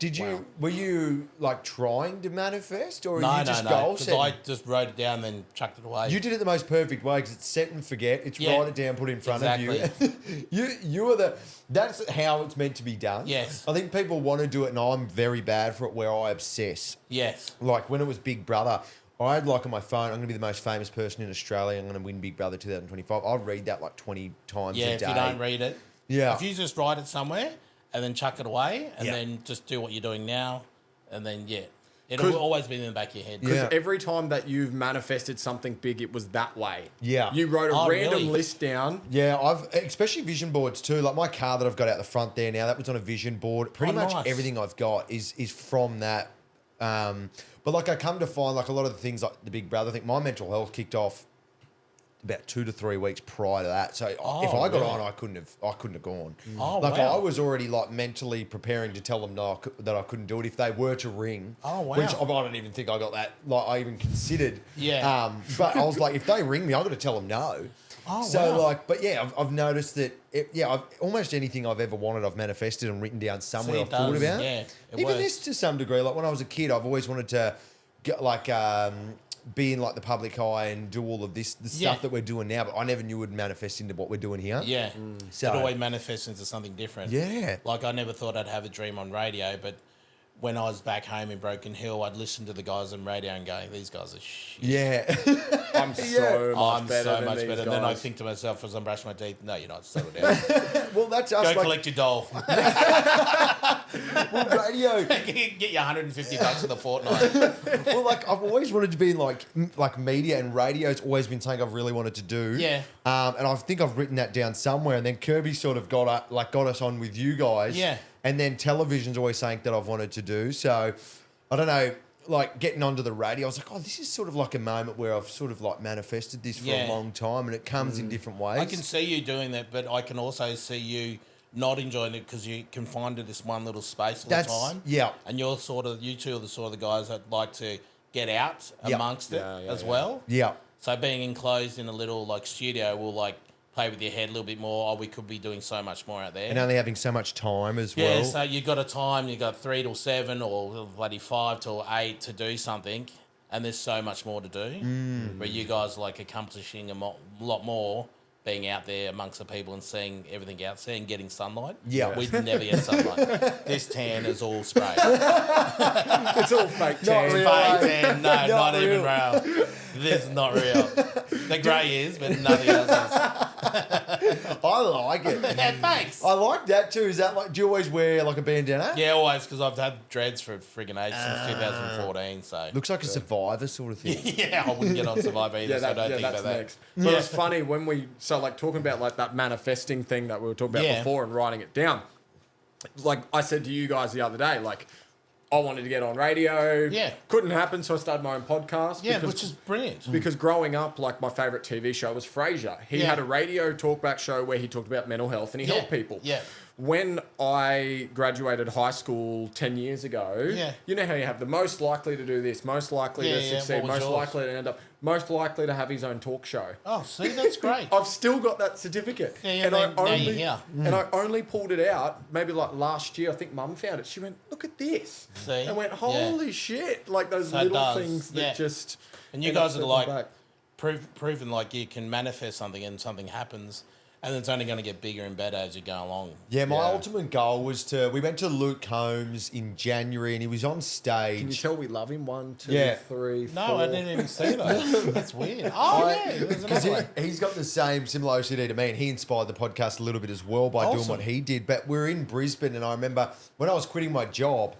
Were you like trying to manifest, or No, you just no, goal because setting? I just wrote it down and then chucked it away. You did it the most perfect way because it's set and forget. It's Yeah. write it down, put it in front of Exactly. you. You are that's how it's meant to be done. Yes. I think people want to do it, and I'm very bad for it where I obsess. Yes. Like when it was Big Brother, I had like on my phone, I'm going to be the most famous person in Australia. I'm going to win Big Brother 2025. I'll read that like 20 times Yeah, a if day. you don't read it. Yeah. If you just write it somewhere and then chuck it away and Yeah. then just do what you're doing now and then, yeah. 'Cause- It'll always be in the back of your head. Because Yeah. every time that you've manifested something big, it was that way. Yeah. You wrote a Oh, random really? list down. Yeah, especially vision boards too. Like my car that I've got out the front there now, that was on a vision board. Pretty Oh, much nice. everything I've got is from that. But like I come to find, like a lot of the things like the Big Brother, I think my mental health kicked off about 2 to 3 weeks prior to that. So if I got really? on, I couldn't have gone. Oh, like wow. I was already like mentally preparing to tell them no, that I couldn't do it if they were to ring. Oh, wow. Which I don't even think I got that. Like I even considered. Yeah. But I was like, if they ring me, I got to tell them no. Oh, So wow. like, but yeah, I've noticed that. Almost anything I've ever wanted, I've manifested and written down somewhere. See, I've it thought does, about. yeah, it Even works. this to some degree. Like when I was a kid, I've always wanted to get like be in like the public eye and do all of the Yeah. stuff that we're doing now. But I never knew it would manifest into what we're doing here. Yeah. So- It always manifests into something different. Yeah. Like I never thought I'd have a dream on radio, but when I was back home in Broken Hill, I'd listen to the guys on radio and go, these guys are shit. Yeah. I'm so much I'm better so than much these better. And guys. then I think to myself as I'm brushing my teeth, no, you're not. Settle down. Well, that's us. Go Like, collect your doll. well, radio. Get you $150 for the fortnight. Well, like I've always wanted to be in like media, and radio's always been something I've really wanted to do. Yeah. And I think I've written that down somewhere, and then Kirby sort of got us on with you guys. Yeah. And then television's always something that I've wanted to do. So I don't know. like getting onto the radio, I was like, oh, this is sort of like a moment where I've sort of like manifested this for a long time, and it comes in different ways. I can see you doing that, but I can also see you not enjoying it because you confined to this one little space all the time. Yeah. And you two are the sort of the guys that like to get out amongst it as well. Yeah. So being enclosed in a little like studio will like play with your head a little bit more. Oh, we could be doing so much more out there. And only having so much time as well. Yeah, so you got a time, you got 3 till 7 or bloody 5 till 8 to do something, and there's so much more to do. Where you guys are like accomplishing a lot more being out there amongst the people and seeing everything out there and getting sunlight. Yeah. We'd never get sunlight. This tan is all spray. It's all fake tan. Fake tan, no, not even real. This is not real. The grey is, but nothing else is. I like it. Yeah, thanks. I like that too. Is that like, do you always wear like a bandana? Yeah, always, because I've had dreads for friggin' age since 2014, so. Looks like a Survivor sort of thing. Yeah, I wouldn't get on Survivor either, so I don't think that's about next. that. But it's funny when like talking about like that manifesting thing that we were talking about before and writing it down. Like I said to you guys the other day, like I wanted to get on radio. Yeah. Couldn't happen, so I started my own podcast. Yeah, which is brilliant. Because growing up, like my favourite TV show was Frasier. He had a radio talkback show where he talked about mental health and he helped people. Yeah. When I graduated high school 10 years ago, you know how you have the most likely to do this, most likely to succeed, most likely to end up, most likely to have his own talk show. Oh, see, that's great. I've still got that certificate. Yeah, and I only pulled it out maybe like last year. I think Mum found it. She went, look at this. See? And went, holy shit. Like those little things that just... And you guys are like proven like you can manifest something and something happens. And it's only going to get bigger and better as you go along. Yeah, my ultimate goal was we went to Luke Combs in January and he was on stage. Can you tell we love him? 1, 2, 3, 4. No, I didn't even see that. That's weird. Oh, yeah. Because he's got the similar OCD to me, and he inspired the podcast a little bit as well by doing what he did. But we're in Brisbane, and I remember when I was quitting my job,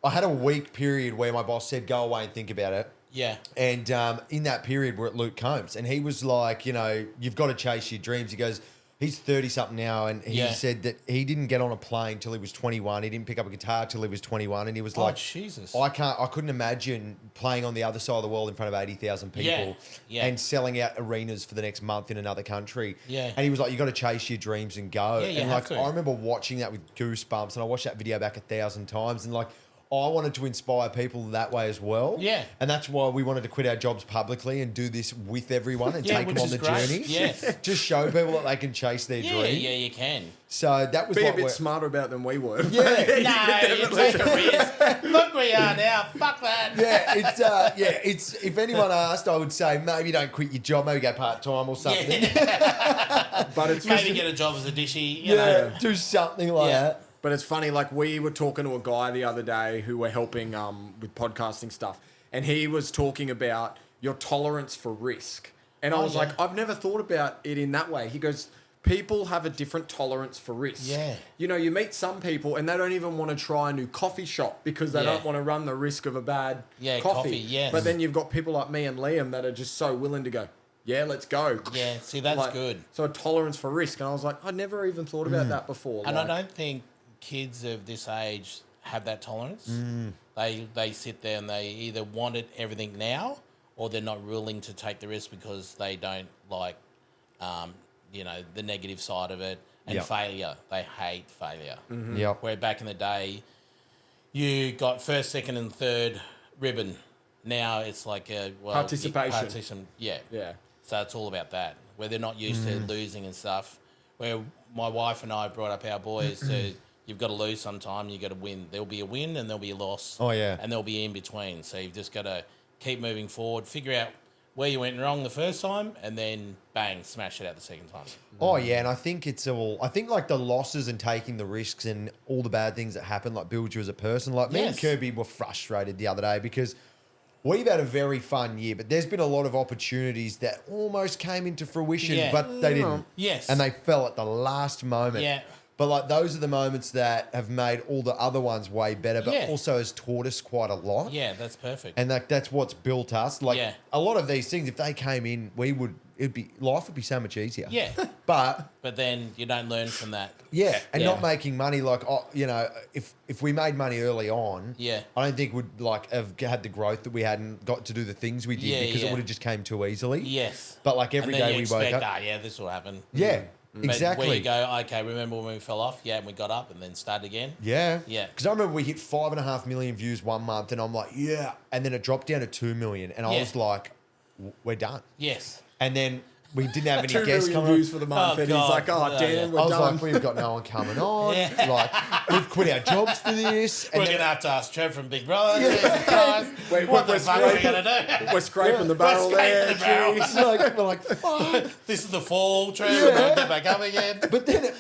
I had a week period where my boss said, go away and think about it. Yeah. And in that period, we're at Luke Combs, and he was like, you know, you've got to chase your dreams. He goes, he's 30-something now, and he said that he didn't get on a plane till he was 21. He didn't pick up a guitar till he was 21, and he was like, Jesus. I couldn't imagine playing on the other side of the world in front of 80,000 people and selling out arenas for the next month in another country. Yeah. And he was like, you got to chase your dreams and go. Yeah, and like, I remember watching that with goosebumps, and I watched that video back 1,000 times, and like, I wanted to inspire people that way as well. Yeah. And that's why we wanted to quit our jobs publicly and do this with everyone and take them on the journey. Yes. Just show people that they can chase their dream. Yeah, you can. So that was Be a bit smarter about it than we were. Yeah. No, you take a risk. Look where you are now. Fuck that. Yeah, it's if anyone asked, I would say maybe don't quit your job, maybe go part-time or something. Yeah. But it's maybe get a job as a dishy, you know. Do something like that. But it's funny, like we were talking to a guy the other day who were helping with podcasting stuff, and he was talking about your tolerance for risk. And I was like, I've never thought about it in that way. He goes, people have a different tolerance for risk. Yeah. You know, you meet some people and they don't even want to try a new coffee shop because they don't want to run the risk of a bad coffee. Yes. But then you've got people like me and Liam that are just so willing to go, yeah, let's go. Yeah, see, that's good. So a tolerance for risk. And I was like, I never even thought about that before. And I don't think kids of this age have that tolerance. They sit there and they either want it everything now, or they're not willing to take the risk because they don't like, you know, the negative side of it and failure. They hate failure. Yep. Where back in the day, you got first, second, and third ribbon. Now it's like a participation. Yeah. So it's all about that. Where they're not used to losing and stuff. Where my wife and I brought up our boys to. You've got to lose sometime, you've got to win. There'll be a win and there'll be a loss. Oh, yeah. And there'll be in between. So you've just got to keep moving forward, figure out where you went wrong the first time, and then, bang, smash it out the second time. Oh, yeah, and I think like the losses and taking the risks and all the bad things that happen, like, build you as a person. Like, me and Kirby were frustrated the other day because we've had a very fun year, but there's been a lot of opportunities that almost came into fruition, but they didn't. Yes. And they fell at the last moment. Yeah. But like those are the moments that have made all the other ones way better, but also has taught us quite a lot. Yeah, that's perfect. And that's what's built us. Like a lot of these things, if they came in, we would life would be so much easier. Yeah. But But then you don't learn from that. yeah, and Yeah. not making money like if we made money early on, Yeah. I don't think we'd like have had the growth that we had and got to do the things we did Yeah, because it yeah. would have just came too easily. Yes. But like every and then day you we woke expect, up. yeah, this will happen. Yeah, But exactly. where you go, okay, remember when we fell off? Yeah, and we got up and then started again. Yeah. Yeah. Because I remember we hit 5.5 million views one month and I'm like, yeah. And then it dropped down to 2 million. And I Yeah. was like, we're done. Yes. And then we didn't have any 2 guests million coming views on. for the month, Oh, and he's God. like, "Oh Yeah, damn, yeah. I we're was done." like, we've got no one coming on. Yeah. Like, we've quit our jobs for this. And We're then- going to have to ask Trev from Big Brother. Jesus Christ. Wait, What we're the fuck are we scraping- going to do? We're scraping the barrel scraping there. the barrel. jeez. we're like, fuck. This is the fall, Trev. We're going to get back up again. But then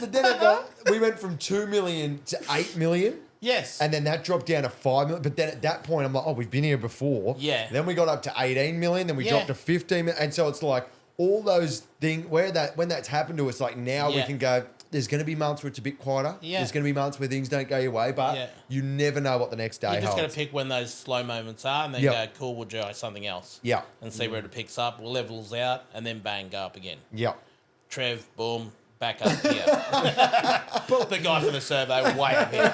we went from 2 million to 8 million. Yes. And then that dropped down to 5 million. But then at that point, I'm like, oh, we've been here before. Yeah. Then we got up to 18 million. Then we Yeah. dropped to 15 million. And so it's like all those things when that's happened to us, like now we Yeah. can go, there's going to be months where it's a bit quieter. Yeah. There's going to be months where things don't go your way. But Yeah. you never know what the next day You just got holds. to pick when those slow moments are and then Yep. go, cool, we'll try something else. Yeah. And see where it picks up, levels out, and then bang, go up again. Yeah. Trev, boom, back up here. The guy from the survey, way up here.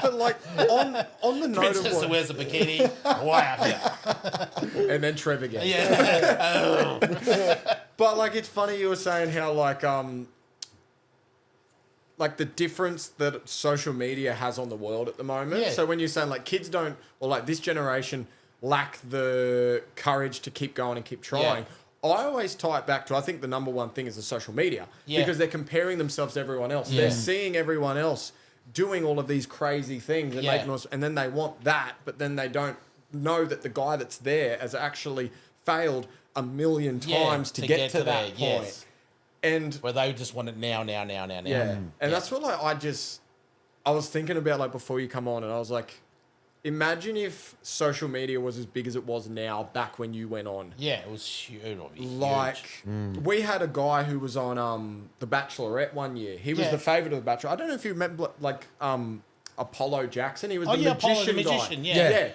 But like on the note Princess of that what, wears a bikini, way up here. and then Trev again. Yeah. But like it's funny you were saying how like the difference that social media has on the world at the moment. Yeah. So when you're saying like kids don't, or like this generation lack the courage to keep going and keep trying. I always tie it back to, I think the number one thing is the social media. Yeah. Because they're comparing themselves to everyone else. Yeah. They're seeing everyone else doing all of these crazy things and Yeah. making us, and then they want that, but then they don't know that the guy that's there has actually failed a million Yeah, times to get to that there, point. yes. And Where they just want it now. yeah, Yeah. and that's what like I was thinking about like before you come on, and I was like, imagine if social media was as big as it was now back when you went on. Yeah, it was huge. Like we had a guy who was on The Bachelorette one year. He was Yeah. the favorite of The Bachelor. I don't know if you remember like Apollo Jackson. He was Oh, the yeah, magician Apollo the guy. magician, yeah. Yeah.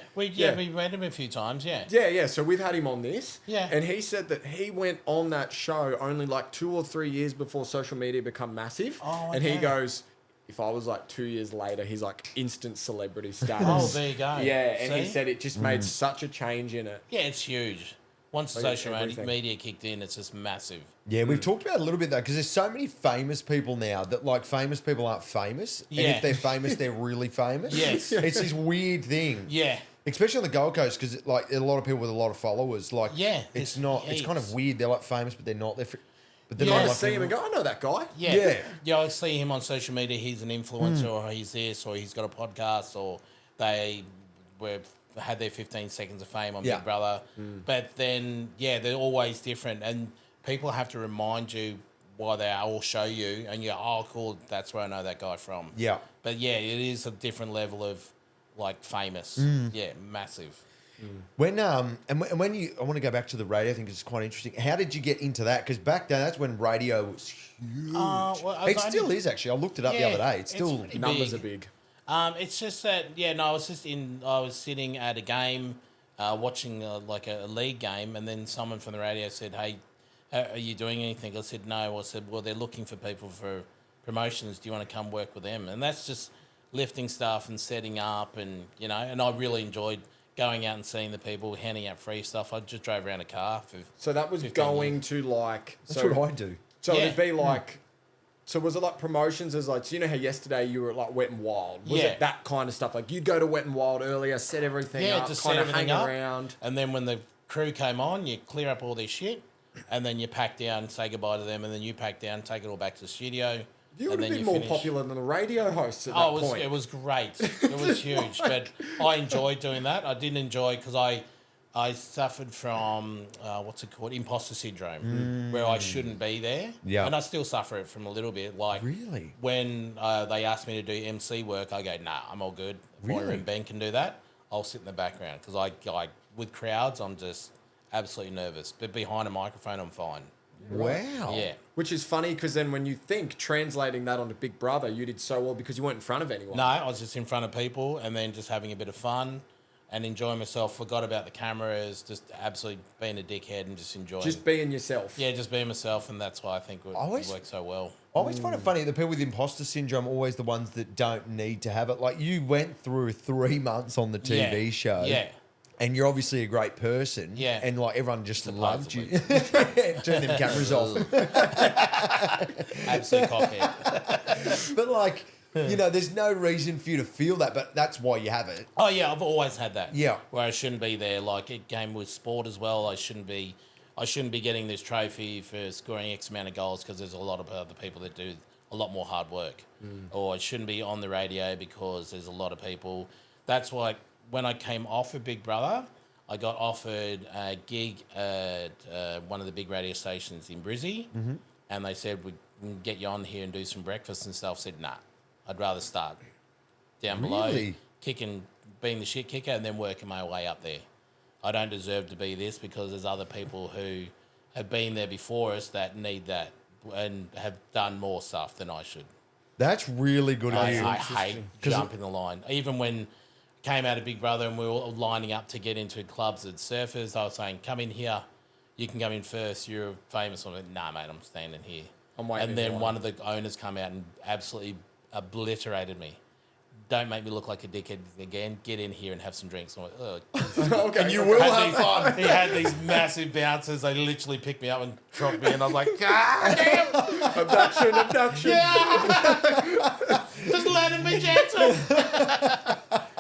We read him a few times, yeah. Yeah. So we've had him on this. Yeah. And he said that he went on that show only like 2 or 3 years before social media become massive. Oh, And he okay. goes, if I was like 2 years later, he's like instant celebrity status. Oh, there you go. Yeah. And he See? said it just made such a change in it. Yeah, it's huge. Once Like social everything. media kicked in, it's just massive. Yeah, we've talked about it a little bit though, because there's so many famous people now that like famous people aren't famous. And Yeah. if they're famous, they're really famous. Yes. It's this weird thing. Yeah. Especially on the Gold Coast, because like a lot of people with a lot of followers, like Yeah, it's there's not. It's kind of heaps. weird. They're like famous, but they're not. But they're Yeah. I not just like see him and go, I know that guy. Yeah. Yeah. Yeah, I see him on social media. He's an influencer, or he's this, or he's got a podcast, or they had their 15 seconds of fame on Yeah. Big Brother. But then, yeah, they're always different. And people have to remind you why they all show you. And you're, oh, cool, that's where I know that guy from. Yeah. But yeah, it is a different level of, like, famous. Yeah, massive. When when you, I want to go back to the radio thing 'cause it's quite interesting. How did you get into that? Because back then, that's when radio was huge. Well, I It was still only- is actually. I looked it up the Yeah, other day. It's it's still pretty Numbers big. are big. It's just that, yeah, no, I was sitting at a game, watching like a league game, and then someone from the radio said, hey, are you doing anything? I said, no. I said, well, they're looking for people for promotions. Do you want to come work with them? And that's just lifting stuff and setting up, and, you know, and I really enjoyed going out and seeing the people, handing out free stuff. I just drove around a car for... So that was 15 going to like... that's so, what I do. So Yeah. it'd be like... So was it like promotions as like... So you know how yesterday you were at like Wet and Wild? Was Yeah. it that kind of stuff? Like you'd go to Wet and Wild earlier, set everything Yeah, up, just kind set of hang everything up. around. And then when the crew came on, you clear up all their shit, and then you pack down, say goodbye to them, and then you pack down, take it all back to the studio. You and would have then been more finish. popular than the radio hosts at that Oh, point. it was great. It was huge. But I enjoyed doing that. I didn't enjoy because I suffered from, what's it called, imposter syndrome, where I shouldn't be there. Yeah. And I still suffer it from a little bit. Like, Really? when they asked me to do MC work, I go, nah, I'm all good. If Moira Really? and Ben can do that, I'll sit in the background. Because I, with crowds, I'm just absolutely nervous. But behind a microphone, I'm fine. Wow. Yeah. Which is funny because then when you think translating that onto Big Brother, you did so well because you weren't in front of anyone. No, I was just in front of people and then just having a bit of fun. and enjoying myself. Forgot about the cameras, just absolutely being a dickhead and just enjoying. Just being yourself. Yeah, just being myself, and that's why I think it works so well. I always find it funny, the people with imposter syndrome are always the ones that don't need to have it. Like, you went through 3 months on the TV show. Yeah. And you're obviously a great person. Yeah. And, like, everyone just loved you. Turn them cameras off. Absolute cockhead. But, like, you know, there's no reason for you to feel that, but that's why you have it. Oh, yeah, I've always had that. Yeah. Where I shouldn't be there. Like, it came with sport as well. I shouldn't be getting this trophy for scoring X amount of goals because there's a lot of other people that do a lot more hard work. Or I shouldn't be on the radio because there's a lot of people. That's why when I came off of Big Brother, I got offered a gig at one of the big radio stations in Brizzy. And they said, we can get you on here and do some breakfast and stuff. I said, nah, I'd rather start down below, being the shit kicker and then working my way up there. I don't deserve to be this because there's other people who have been there before us that need that and have done more stuff than I should. That's really good of you. I hate jumping the line. Even when I came out of Big Brother and we were all lining up to get into clubs at surfers, I was saying, come in here. You can come in first. You're famous. I'm like, nah, mate, I'm standing here. I'm waiting. And then one of the owners come out and absolutely obliterated me. Don't make me look like a dickhead again. Get in here and have some drinks. I'm like, oh. Okay. And you will have fun. He had these massive bouncers. They literally picked me up and dropped me, and I was like, God damn! Abduction. Yeah. Just let him be gentle.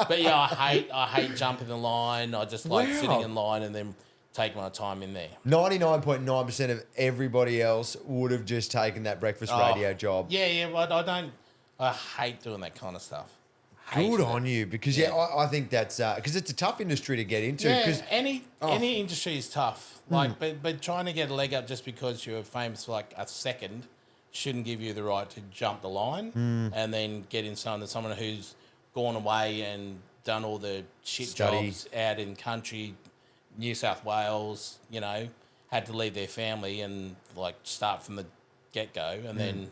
But yeah, I hate jumping the line. I just like sitting in line and then take my time in there. 99.9% of everybody else would have just taken that breakfast radio job. Yeah, but I hate doing that kind of stuff. Good on you, because I think that's because it's a tough industry to get into. Yeah, Cause, any industry is tough. Like, but trying to get a leg up just because you're famous for like a second shouldn't give you the right to jump the line and then get in someone who's gone away and done all the shit jobs out in country, New South Wales. You know, had to leave their family and like start from the get go, and then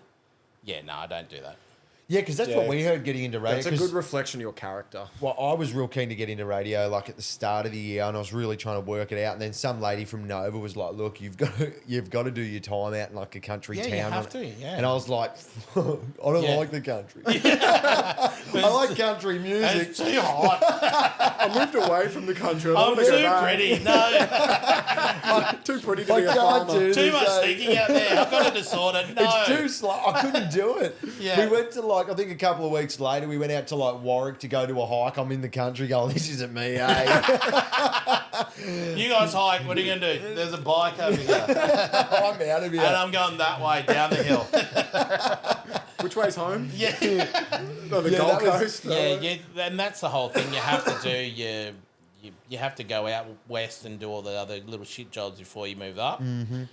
I don't do that. Yeah, because that's what we heard getting into radio. That's a good reflection of your character. Well, I was real keen to get into radio like at the start of the year, and I was really trying to work it out. And then some lady from Nova was like, "Look, you've got to do your time out in like a country town." You have to. Yeah. And I was like, "I don't like the country. I like country music. It's too hot. I moved away from the country. I'm too pretty. No, too pretty to be a farmer. too much thinking out there. I've got a disorder. No, It's too slow. I couldn't do it. Yeah. We went to I think a couple of weeks later, we went out to Warwick to go to a hike. I'm in the country going, this isn't me, eh? You guys hike. What are you going to do? There's a bike over here. I'm out of here. And I'm going that way, down the hill. Which way's home? Yeah. The Gold Coast? Yeah, and that's the whole thing you have to do. You have to go out west and do all the other little shit jobs before you move up. Mm-hmm.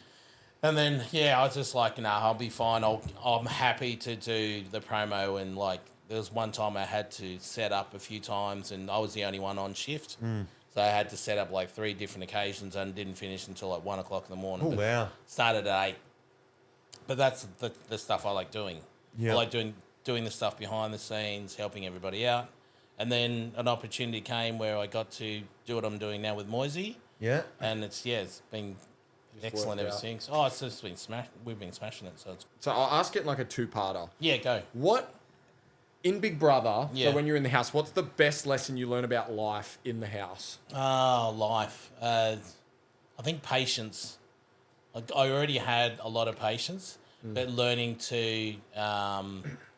And then, I was just like, nah, I'll be fine. I'm happy to do the promo. And, there was one time I had to set up a few times, and I was the only one on shift. So I had to set up, 3 different occasions and didn't finish until, 1 o'clock in the morning. Oh, wow. Started at 8. But that's the stuff I like doing. Yeah. I like doing the stuff behind the scenes, helping everybody out. And then an opportunity came where I got to do what I'm doing now with Moisey. Yeah. And it's been... excellent ever since. Oh, it's just been we've been smashing it. So I'll ask it like a 2-parter. Yeah, go. What in Big Brother? Yeah. So when you're in the house, what's the best lesson you learn about life in the house? Life. I think patience. I already had a lot of patience, but learning to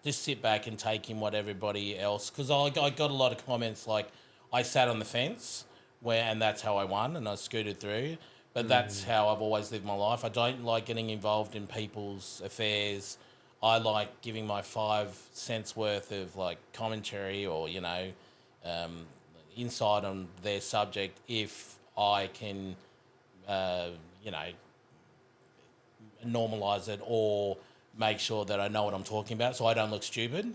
just sit back and take in what everybody else. Because I got a lot of comments like I sat on the fence and that's how I won, and I scooted through. But that's how I've always lived my life. I don't like getting involved in people's affairs. I like giving my 5 cents worth of commentary or, insight on their subject if I can, normalise it or make sure that I know what I'm talking about so I don't look stupid.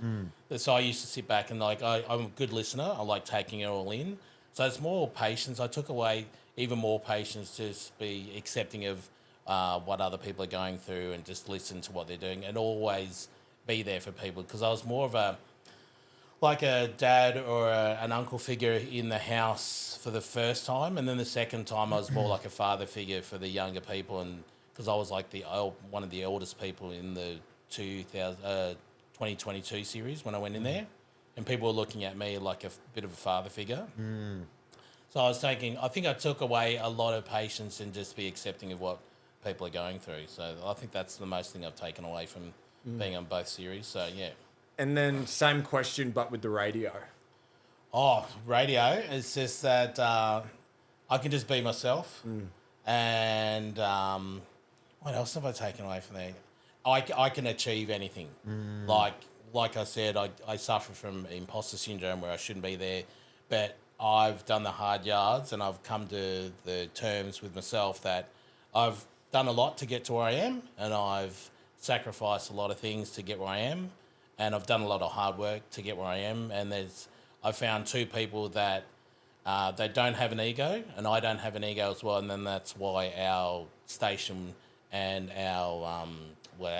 So I used to sit back and I'm a good listener. I like taking it all in. So it's more patience. I took away even more patience to be accepting of what other people are going through and just listen to what they're doing and always be there for people, because I was more of a like a dad or an uncle figure in the house for the first time, and then the second time I was more like a father figure for the younger people, and because I was like one of the oldest people in the 2022 series when I went in there, and people were looking at me like a bit of a father figure. So I think I took away a lot of patience and just be accepting of what people are going through. So I think that's the most thing I've taken away from being on both series. So yeah. And then same question, but with the radio. Oh, radio. It's just that I can just be myself. And what else have I taken away from there? I can achieve anything. Like I said, I suffer from imposter syndrome where I shouldn't be there. But I've done the hard yards and I've come to the terms with myself that I've done a lot to get to where I am, and I've sacrificed a lot of things to get where I am, and I've done a lot of hard work to get where I am. And I've found two people that they don't have an ego, and I don't have an ego as well. And then that's why our station and our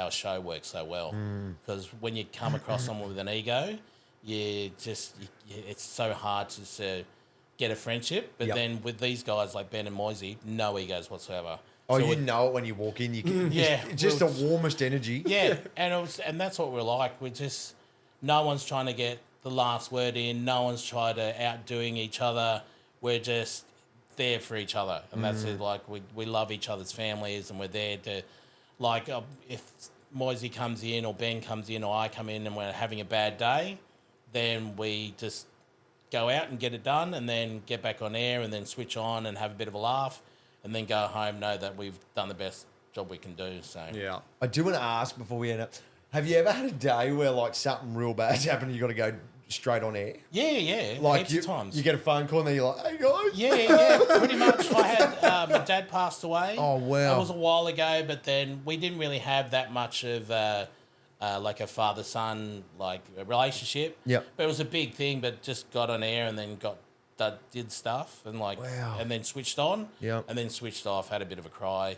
show works so well. Because when you come across someone with an ego, it's so hard to get a friendship. But then with these guys like Ben and Moisey, no egos whatsoever. Oh, so you know it when you walk in. You can, it's just the warmest energy. Yeah, and that's what we're like. No one's trying to get the last word in. No one's trying to outdoing each other. We're just there for each other, and that's it. Like we love each other's families, and we're there to, like, if Moisey comes in or Ben comes in or I come in and we're having a bad day, then we just go out and get it done, and then get back on air, and then switch on and have a bit of a laugh. And then go home, know that we've done the best job we can do. So Yeah. I do want to ask before we end up, have you ever had a day where like something real bad's happened and you got to go straight on air? Yeah. Like heaps of times. You get a phone call and then you're like, hey guys. Yeah, pretty much. I had my dad passed away. Oh, wow. That was a while ago, but then we didn't really have that much of like a father-son like a relationship. Yep. But it was a big thing, but just got on air and then did stuff and like and then switched on and then switched off, had a bit of a cry.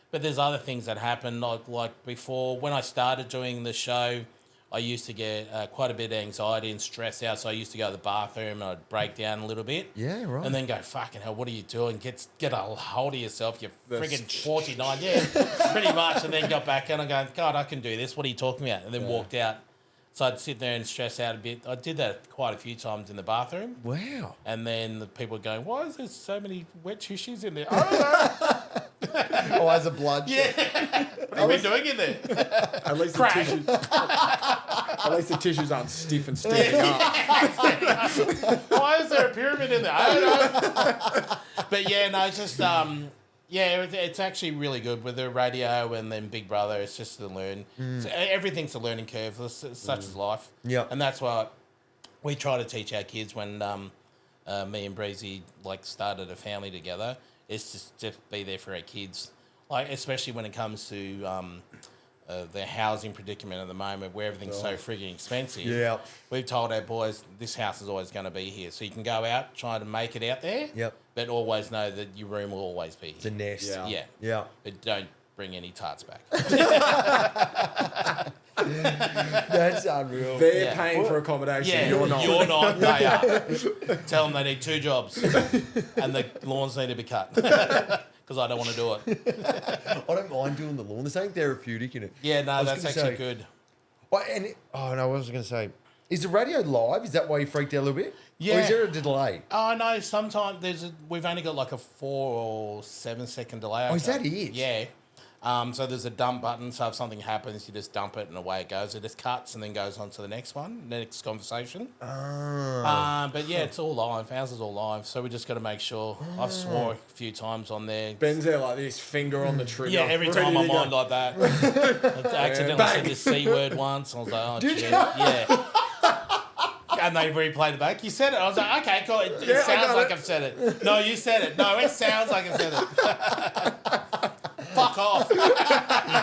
But there's other things that happened, like before when I started doing the show, I used to get quite a bit of anxiety and stress out, so I used to go to the bathroom and I'd break down a little bit. Yeah, right. And then go, fucking hell, what are you doing? Get a hold of yourself, you friggin' 49. Yeah, pretty much. And then got back and I go, God, I can do this. What are you talking about? And then walked out. So I'd sit there and stress out a bit. I did that quite a few times in the bathroom. Wow. And then the people would go, why is there so many wet tissues in there? I don't know. Oh, as a blood. Yeah. What have you been doing in there? At least the tissues. At least the tissues aren't stiff and standing up. Why is there a pyramid in there? I don't know. But yeah, no, it's just it's actually really good with the radio and then Big Brother. It's just to learn. So everything's a learning curve, such as life. Yeah. And that's what we try to teach our kids when me and Breezy like started a family together. Is just be there for our kids, like especially when it comes to the housing predicament at the moment where everything's so frigging expensive. Yeah. We've told our boys this house is always going to be here. So you can go out, try to make it out there. Yep. But always know that your room will always be here. It's a nest. Yeah. Yeah. Yeah. But don't bring any tarts back. That's unreal. They're paying for accommodation. Yeah, You're not. You're not. They are. Tell them they need 2 jobs. And the lawns need to be cut. Because I don't want to do it. I don't mind doing the lawn. There's something therapeutic in it. Yeah, no, I was that's gonna actually say- good. Oh, no, what was I going to say? Is the radio live? Is that why you freaked out a little bit? Yeah. Or is there a delay? Oh, no, sometimes we've only got like a 4 or 7 second delay. Oh, is that it? Yeah. So there's a dump button, so if something happens, you just dump it and away it goes. It just cuts and then goes on to the next one, next conversation. But yeah, it's all live. Ours is all live, so we just got to make sure. I've swore a few times on there. Ben's there like this, finger on the trigger. Yeah, every ready time to I'm go. on like that. I accidentally said the C word once. I was like, oh, shit. Yeah. And they replayed it back. You said it. I was like, okay, cool. It sounds like I've said it. No, you said it. No, it sounds like I said it. Fuck off.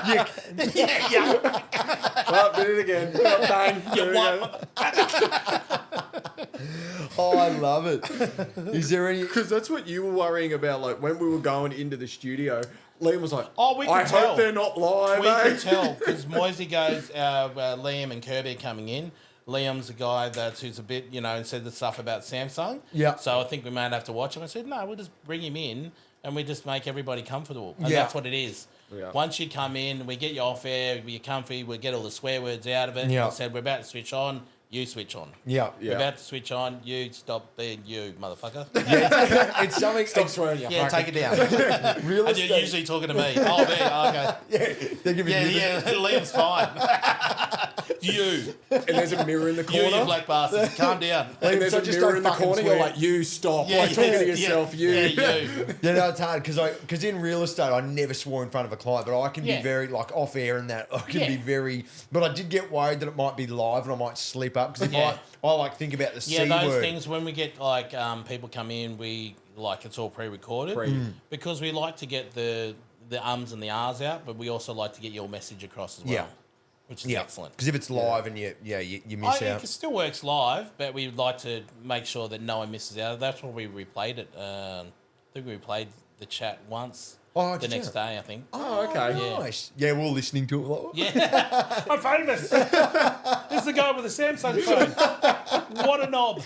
Yeah. Well, did it again. Bang. You There we what? go. Oh, I love it. Is there any... Because that's what you were worrying about, like when we were going into the studio. Liam was like, Oh, we can I tell. hope they're not live. We eh?" can tell because Moisey goes, Liam and Kirby are coming in. Liam's a guy who's a bit, and said the stuff about Samsung. Yeah. So I think we might have to watch him. I said, no, we'll just bring him in and we just make everybody comfortable. And that's what it is. Yeah. Once you come in, we get you off air, you're comfy, we get all the swear words out of it. Yeah. I said, we're about to switch on, you switch on. Yeah. We're about to switch on, you stop being you, motherfucker. It's something. Stop swearing, you Yeah, fucker. take it down. Real And you're estate. usually talking to me. Oh, me, okay. Yeah, they're giving you Yeah, Liam's fine. You. And there's a mirror in the corner. You black bastard. Calm down. And there's So a just mirror don't in the fucking corner. swear. You're like, you stop. Yeah, like talking to yeah, yourself, you. Yeah, you. Yeah, no, it's hard because in real estate, I never swore in front of a client, but I can be Yeah. very like off air and that I can Yeah. be very. But I did get worried that it might be live and I might slip up because if Yeah. I like think about the Yeah, C those word. things, when we get like people come in, we like it's all pre-recorded because we like to get the ums and the ahs out, but we also like to get your message across as well, Yeah. which is Yeah, excellent. because if it's live and you miss out. It still works live, but we'd like to make sure that no one misses out. That's why we replayed it. I think we replayed the chat once the next day, I think. Oh, okay. Yeah. Nice. Yeah, we're all listening to it. Like, Yeah. I'm famous. This is the guy with the Samsung phone. What a knob.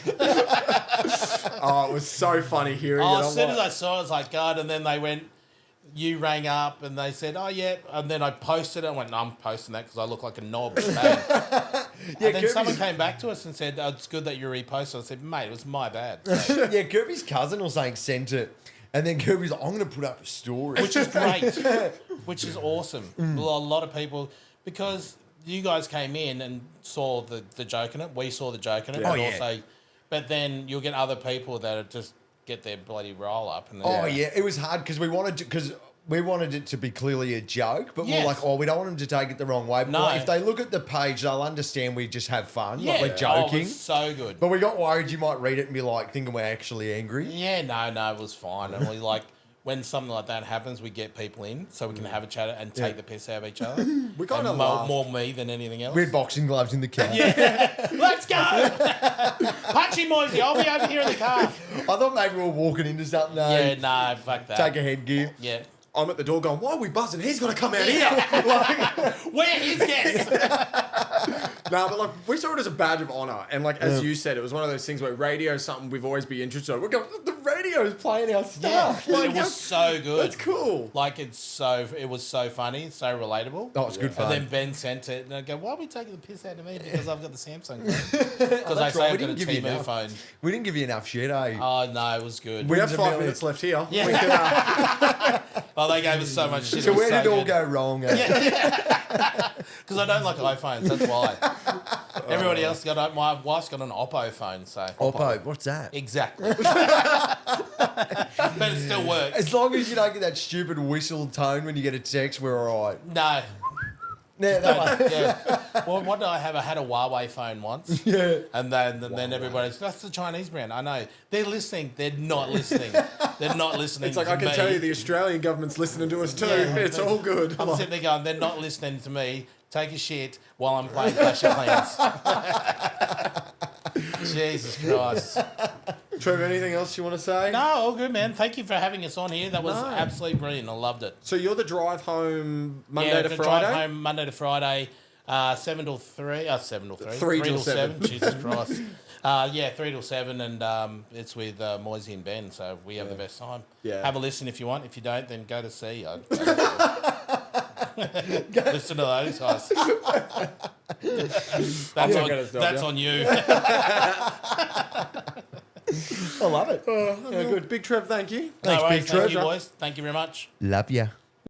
Oh, it was so funny hearing it. Oh, I'm as soon like- as I saw it, I was like, God. And then they went, you rang up and they said, oh, yeah. And then I posted it. I went, no, I'm posting that because I look like a knob. And then Kirby's- someone came back to us and said, oh, it's good that you reposted. I said, mate, it was my bad. So, yeah, Kirby's cousin or something sent it, and then Kirby's like, "I'm going to put up a story," which is great, which is awesome. A lot of people, because you guys came in and saw the joke in it. We saw the joke in it. Yeah. But Oh, yeah. also, but then you'll get other people that are just get their bloody roll up. And Oh yeah, it was hard because we wanted it to be clearly a joke, but we're Yes. like, oh, we don't want them to take it the wrong way. But No. like, if they look at the page, they'll understand we just have fun, yeah, like we're Oh, it joking. was so good. But we got worried you might read it and be like, thinking we're actually angry. Yeah, no, it was fine. And we like when something like that happens, we get people in so we can have a chat and take the piss out of each other. We kind of And laughed. more me than anything else. We had boxing gloves in the car. Let's go! Punchy Moisey, I'll be over here in the car. I thought maybe we were walking into something. Yeah, no, fuck that. Take a headgear. Yeah. I'm at the door going, why are we buzzing? He's got to come out here. Where is guest? No, but like we saw it as a badge of honor, and like as you said, it was one of those things where radio is something we've always been interested in. We're going, the radio is playing our stuff. Yeah, Like, it was so good. That's cool. Like it was so funny, so relatable. Oh, it's good fun. And then Ben sent it, and I go, "Why are we taking the piss out of me? Because I've got the Samsung phone. Because I That's say right, I've we got a didn't give you Temu enough. phone. We didn't give you enough shit, eh? Oh no, it was good. We have Wins a 5 million. minutes left here. Yeah. We can, Oh, they gave us so much shit. so it was where so did it all good. go wrong? Eh? Because I don't like iPhones, that's why. Everybody else my wife's got an Oppo phone, so. Oppo, what's that? Exactly. But it still works. As long as you don't get that stupid whistle tone when you get a text, we're all right. No. Yeah, that one. Yeah. Well, what did I have? I had a Huawei phone once. Yeah. And then everybody's, that's the Chinese brand. I know. They're listening. They're not listening. They're not listening it's like, to I can me. tell you the Australian government's listening to us too. Yeah. It's all good. I'm sitting there going, they're not listening to me. Take a shit while I'm playing Clash of Clans. Jesus Christ. Trevor, anything else you want to say? No, all good, man. Thank you for having us on here. That was No. absolutely brilliant. I loved it. So you're the drive home Monday to the Friday? Drive home Monday to Friday, 7 till 3. 7 till 3. 3 till 7. Jesus Christ. 3 till 7, and it's with Moisey and Ben, so we have the best time. Yeah. Have a listen if you want. If you don't, then go to see. Listen to those guys. That's on you. I love it. Yeah, good. Big Trev, thank you. No Thanks, worries. Big Thank you, Trev. boys. Thank you very much. Love ya.